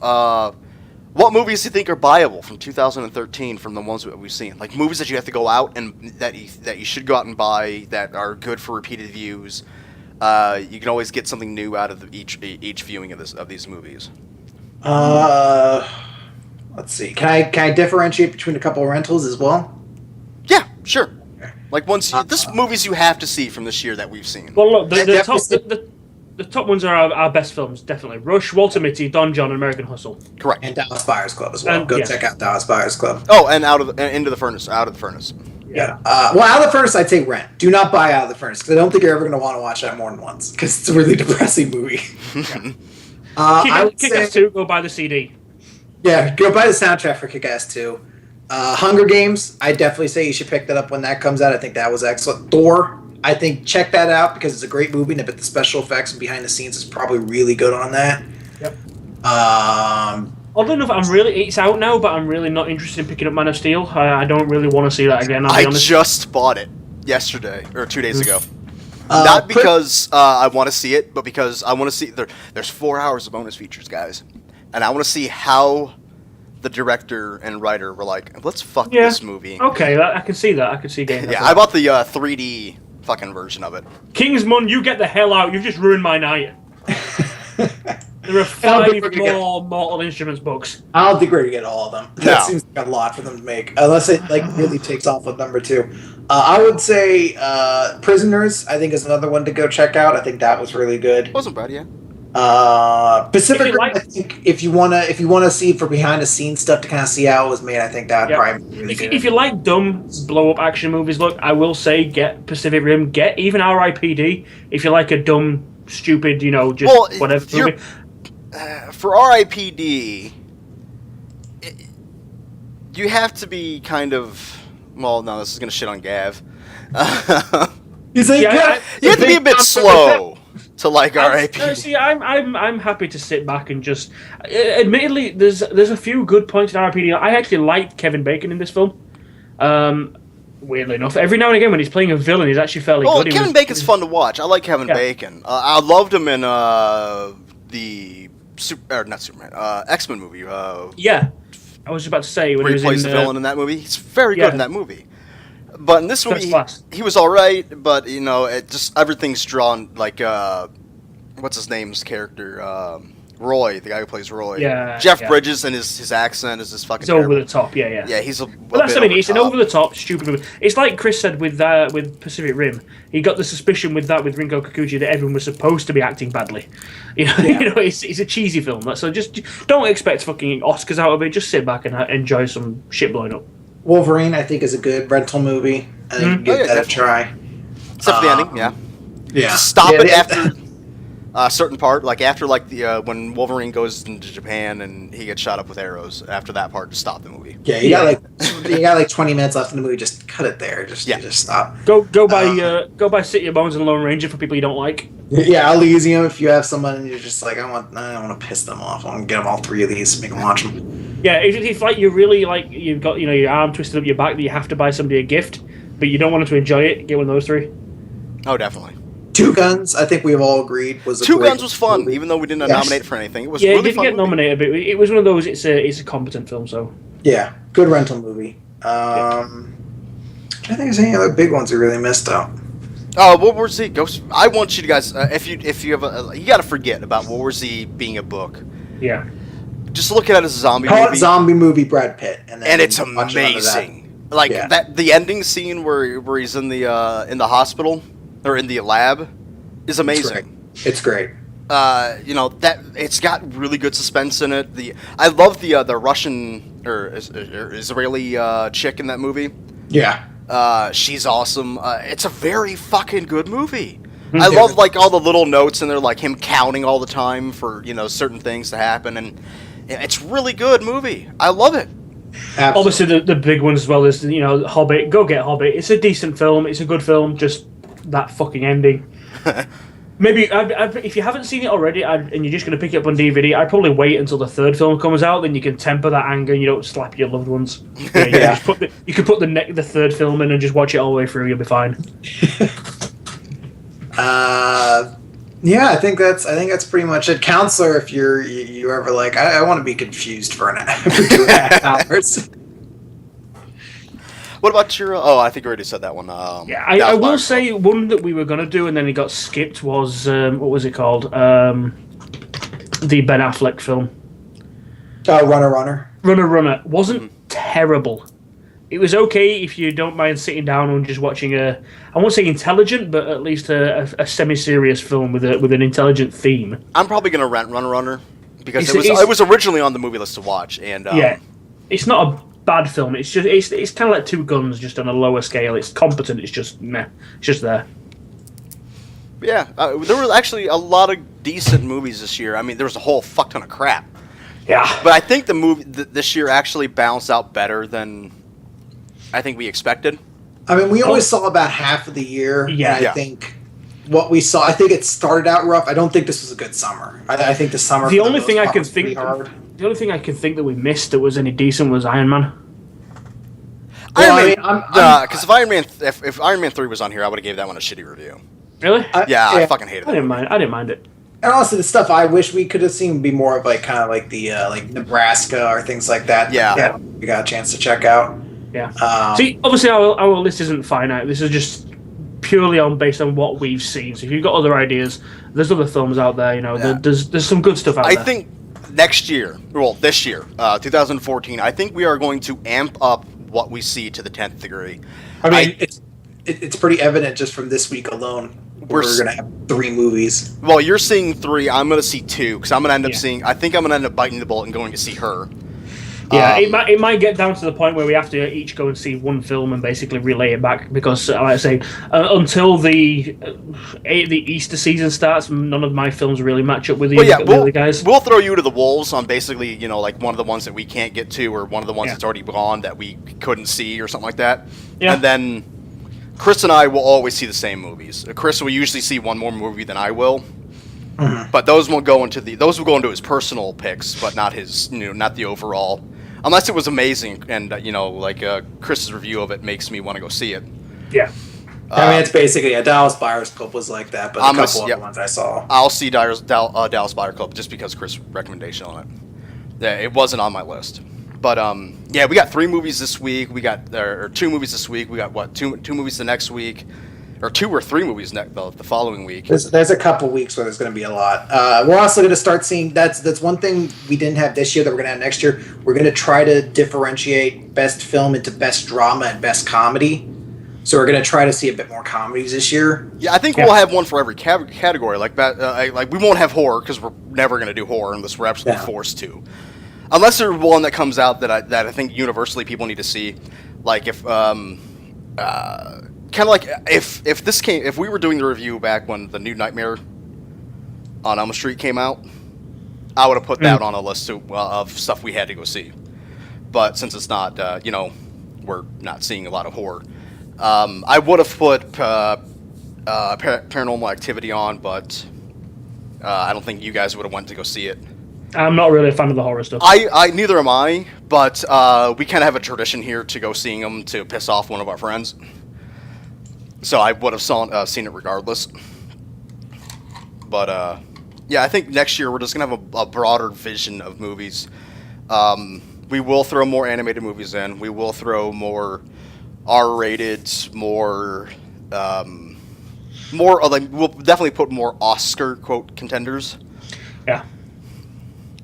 what movies you think are buyable from 2013 from the ones that we've seen. Like movies that you have to go out and that you should go out and buy that are good for repeated views. You can always get something new out of each viewing of these movies. Let's see. Can I differentiate between a couple of rentals as well? Yeah, sure. Like this movies you have to see from this year that we've seen. Well, look, the top ones are our best films, definitely. Rush, Walter Mitty, Don John, and American Hustle. Correct. And Dallas Buyers Club as well. Go check out Dallas Buyers Club. Oh, and Into the Furnace. Out of the Furnace. Yeah. Well, Out of the Furnace, I'd say rent. Do not buy Out of the Furnace, because I don't think you're ever going to want to watch that more than once, because it's a really depressing movie. Kick-Ass 2, go buy the CD. Yeah, go buy the soundtrack for Kick-Ass 2. Hunger Games, I definitely say you should pick that up when that comes out. I think that was excellent. Thor, I think check that out because it's a great movie, but the special effects and behind the scenes is probably really good on that. Yep. Oddly enough, it's out now, but I'm really not interested in picking up Man of Steel. I don't really want to see that again. I'll be honest. Just bought it yesterday or 2 days ago. Not because I want to see it, but because I want to see there's 4 hours of bonus features, guys, and I want to see how the director and writer were like, let's fuck this movie. Okay, I can see that. I can see getting that. Yeah, I bought the 3D fucking version of it. Kingsman, you get the hell out. You've just ruined my night. There are 5 more Mortal Instruments books. I don't think we're going to get all of them. That seems like a lot for them to make, unless it really takes off with number 2. I would say Prisoners, I think, is another one to go check out. I think that was really good. Wasn't bad, yeah. Pacific Rim, I think if you wanna see for behind the scenes stuff to kind of see how it was made, I think that would probably be really good. If you like dumb blow up action movies, look, I will say get Pacific Rim, get even R.I.P.D. if you like a dumb, stupid, whatever movie. For R.I.P.D., you have to be kind of. Well, no, this is gonna shit on Gav. You have to be a bit slow to like R.I.P. See, I'm happy to sit back and just. Admittedly, there's a few good points in R.I.P.D. I actually liked Kevin Bacon in this film. Weirdly enough, every now and again when he's playing a villain, he's actually fairly good. Kevin Bacon's fun to watch. I like Kevin Bacon. I loved him in the X-Men movie. Yeah, I was about to say when he plays the villain in that movie. He's very good in that movie. But in this movie, he was all right. But it just everything's drawn like what's his name's character, Roy, the guy who plays Roy. Yeah, Jeff Bridges, and his accent is just fucking. It's over the top. Yeah. Yeah, he's a. But that's what I mean. It's an over the top, stupid movie. It's like Chris said with Pacific Rim. He got the suspicion with Ringo Kikuchi that everyone was supposed to be acting badly. It's a cheesy film. So just don't expect fucking Oscars out of it. Just sit back and enjoy some shit blowing up. Wolverine, I think, is a good rental movie. I think give that a try. Except for the ending, yeah. Just stop it after a certain part, like after when Wolverine goes into Japan and he gets shot up with arrows. After that part, just stop the movie. Yeah, you got like 20 minutes left in the movie. Just cut it there. Just stop. Go buy City of Bones and Lone Ranger for people you don't like. Yeah, Elysium. If you have someone and you're just like, I don't want to piss them off. I want to get them all 3 of these, make them watch them. Yeah, if like you're really like you've got your arm twisted up your back that you have to buy somebody a gift, but you don't want them to enjoy it, get one of those 3. Oh, definitely. Two Guns, I think we've all agreed was a Two Guns was fun, even though we didn't nominate for anything. It was really fun. It didn't get nominated, but it was one of those. It's a competent film, so yeah, good rental movie. I think there's any other big ones we really missed out. World War Z Ghost. I want you guys, if you have you got to forget about World War Z being a book. Yeah. Just look at it as a zombie movie. Call it zombie movie Brad Pitt, and it's amazing. That the ending scene where he's in the hospital or in the lab is amazing. It's great. That it's got really good suspense in it. I love the Russian or Israeli chick in that movie. Yeah. She's awesome. It's a very fucking good movie. I love all the little notes in there, like him counting all the time for certain things to happen, and it's really good movie. I love it. Absolutely. Obviously, the big ones as well is Hobbit. Go get Hobbit. It's a decent film. It's a good film. Just that fucking ending. Maybe if you haven't seen it already and you're just going to pick it up on DVD, I'd probably wait until the third film comes out. Then you can temper that anger and you don't slap your loved ones. You can put the third film in and just watch it all the way through. You'll be fine. Yeah, I think that's pretty much it. Counselor, if you ever like, I want to be confused for 2.5 hours. What about your? Oh, I think you already said that one. I will say one that we were going to do and then it got skipped was what was it called? The Ben Affleck film. Runner. Runner wasn't terrible. It was okay if you don't mind sitting down and just watching I won't say intelligent, but at least a semi-serious film with an intelligent theme. I'm probably going to rent Runner because it was originally on the movie list to watch, and it's not a bad film. It's just it's kind of like Two Guns, just on a lower scale. It's competent. It's just meh. It's just there. Yeah, there were actually a lot of decent movies this year. I mean, there was a whole fuck ton of crap. Yeah, but I think the movie this year actually balanced out better than I think we expected. I mean, we only saw about half of the year. Yeah, and I think what we saw. I think it started out rough. I don't think this was a good summer. I think the summer. The only thing I can think. The only thing I can think that we missed that was any decent was Iron Man. Because if Iron Man 3 was on here, I would have gave that one a shitty review. Really? I fucking hated it. I didn't mind it. And honestly, the stuff I wish we could have seen would be more of like kind of like the like Nebraska or things like that. Yeah. We got a chance to check out. Yeah. See, obviously our list isn't finite. This is just purely based on what we've seen. So if you've got other ideas, there's other films out there. You know, there's some good stuff out there. I think this year, 2014, I think we are going to amp up what we see to the 10th degree. I mean, it's pretty evident just from this week alone. We're going to have 3 movies. Well, you're seeing 3. I'm going to see 2 because I'm going to end up seeing. I think I'm going to end up biting the bullet and going to see Her. Yeah, it might get down to the point where we have to each go and see one film and basically relay it back because, like I say, until the Easter season starts, none of my films really match up with the other guys. We'll throw you to the wolves on basically, like one of the ones that we can't get to or one of the ones that's already gone that we couldn't see or something like that. Yeah. And then Chris and I will always see the same movies. Chris will usually see one more movie than I will. Mm-hmm. But those will go into his personal picks, but not his, not the overall. Unless it was amazing, and Chris's review of it makes me want to go see it. Yeah, I mean it's basically Dallas Buyers Club was like that, but a couple other ones I saw. I'll see Dallas Buyers Club just because Chris' recommendation on it. Yeah, it wasn't on my list, but we got 3 movies this week. We got 2 movies this week. We got two movies the next week. Or 2 or 3 movies the following week. There's a couple weeks where there's going to be a lot. We're also going to start seeing that's one thing we didn't have this year that we're going to have next year. We're going to try to differentiate best film into best drama and best comedy. So we're going to try to see a bit more comedies this year. Yeah, I think we'll have one for every category. Like we won't have horror because we're never going to do horror unless we're absolutely forced to. Unless there's one that comes out that I think universally people need to see. Like if kind of like if we were doing the review back when the new Nightmare on Elm Street came out, I would have put that on a list of stuff we had to go see. But since it's not, we're not seeing a lot of horror, I would have put Paranormal Activity on, but I don't think you guys would have went to go see it. I'm not really a fan of the horror stuff. I neither am I, but we kind of have a tradition here to go seeing them to piss off one of our friends. So I would have seen it regardless. But, I think next year we're just going to have a broader vision of movies. We will throw more animated movies in. We will throw more R-rated, we'll definitely put more Oscar, quote, contenders. Yeah.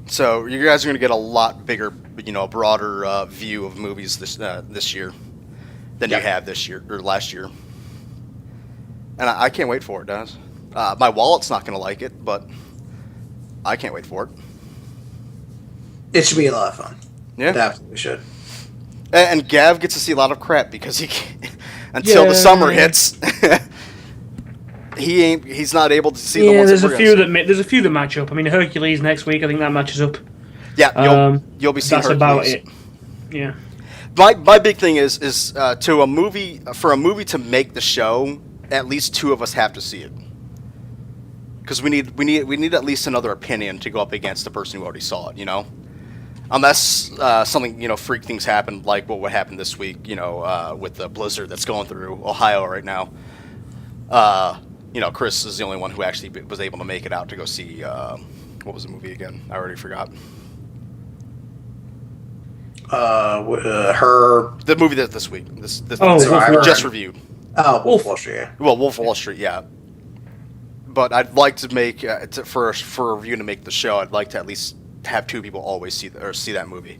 So you guys are going to get a lot bigger, broader view of movies this year than you have this year or last year. And I can't wait for it, guys. My wallet's not going to like it, but I can't wait for it. It should be a lot of fun. Yeah. It absolutely should. And Gav gets to see a lot of crap because he can't, until the summer hits, he's not able to see the ones there's a few that match up. I mean, Hercules next week, I think that matches up. Yeah, you'll be seeing that's Hercules. About it. Yeah. My big thing is to a movie to make the show, at least 2 of us have to see it. because we need at least another opinion to go up against the person who already saw it. Unless something freak things happen like what happened this week. With the blizzard that's going through Ohio right now. Chris is the only one who actually was able to make it out to go see what was the movie again? I already forgot. The movie that this week. This we just reviewed. Oh, Wolf of Wall Street. Yeah. Well, Wolf of Wall Street, yeah. But I'd like to make for a review to make the show. I'd like to at least have two people always see that movie.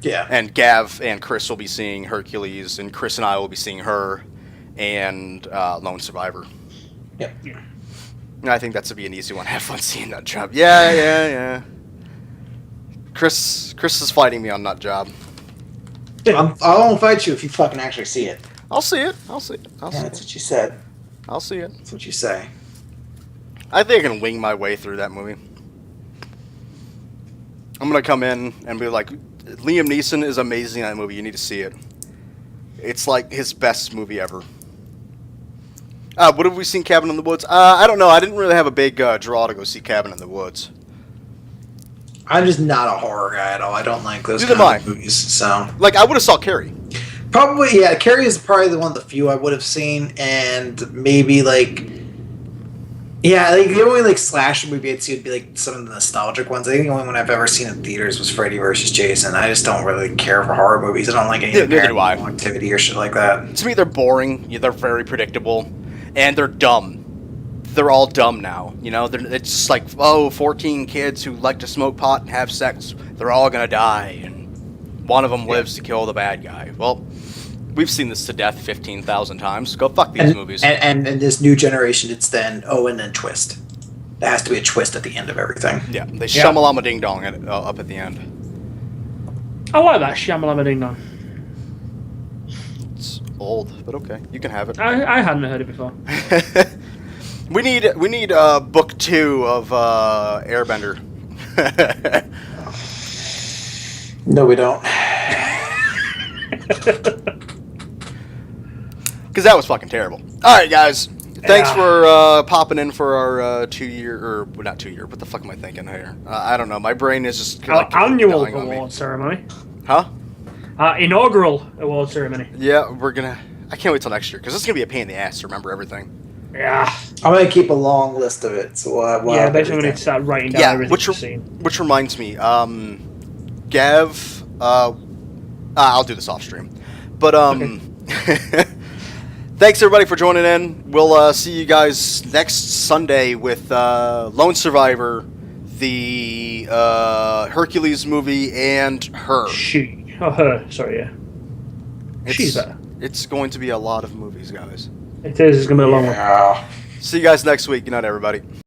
Yeah. And Gav and Chris will be seeing Hercules, and Chris and I will be seeing Her, and Lone Survivor. Yep. Yeah. And I think that's to be an easy one. Have fun seeing Nut Job. Yeah. Chris is fighting me on Nut Job. I won't fight you if you fucking actually see it. I'll see it. That's what you said. I'll see it. That's what you say. I think I can wing my way through that movie. I'm gonna come in and be like, Liam Neeson is amazing in that movie. You need to see it. It's like his best movie ever. What have we seen? Cabin in the Woods? I don't know. I didn't really have a big draw to go see Cabin in the Woods. I'm just not a horror guy at all. I don't like those Neither kind of movies. So, like, I would have saw Carrie. Probably, yeah. Carrie is probably the one of the few I would have seen, and maybe like, yeah, like the only like slasher movie I'd see would be like some of the nostalgic ones. I think the only one I've ever seen in theaters was Freddy vs. Jason. I just don't really care for horror movies. I don't like any of the Paranormal Activity or shit like that. To me, they're boring. They're very predictable, and they're dumb. They're all dumb now. It's just like, 14 kids who like to smoke pot and have sex. They're all gonna die, and one of them lives to kill the bad guy. Well, we've seen this to death 15,000 times. Go fuck these movies. And in this new generation, it's then and then twist. There has to be a twist at the end of everything. Yeah, they shamalama ding dong up at the end. I like that shamalama ding dong. It's old, but okay, you can have it. I hadn't heard it before. We need book 2 of Airbender. No, we don't. Because that was fucking terrible. All right, guys. Thanks for popping in for our 2-year, or not 2-year. What the fuck am I thinking here? I don't know. My brain is just annual award ceremony. Huh? Inaugural award ceremony. Yeah, I can't wait till next year because it's gonna be a pain in the ass to remember everything. Yeah. I'm gonna keep a long list of it. So yeah, basically we need to start writing down everything we've seen. Which reminds me, Gav, I'll do this off stream, but okay. Thanks everybody for joining in. We'll see you guys next Sunday with Lone Survivor, the Hercules movie, and Her. Her. Sorry, yeah. She's better. It's going to be a lot of movies, guys. It is. It's going to be a long one. See you guys next week. Good night, everybody.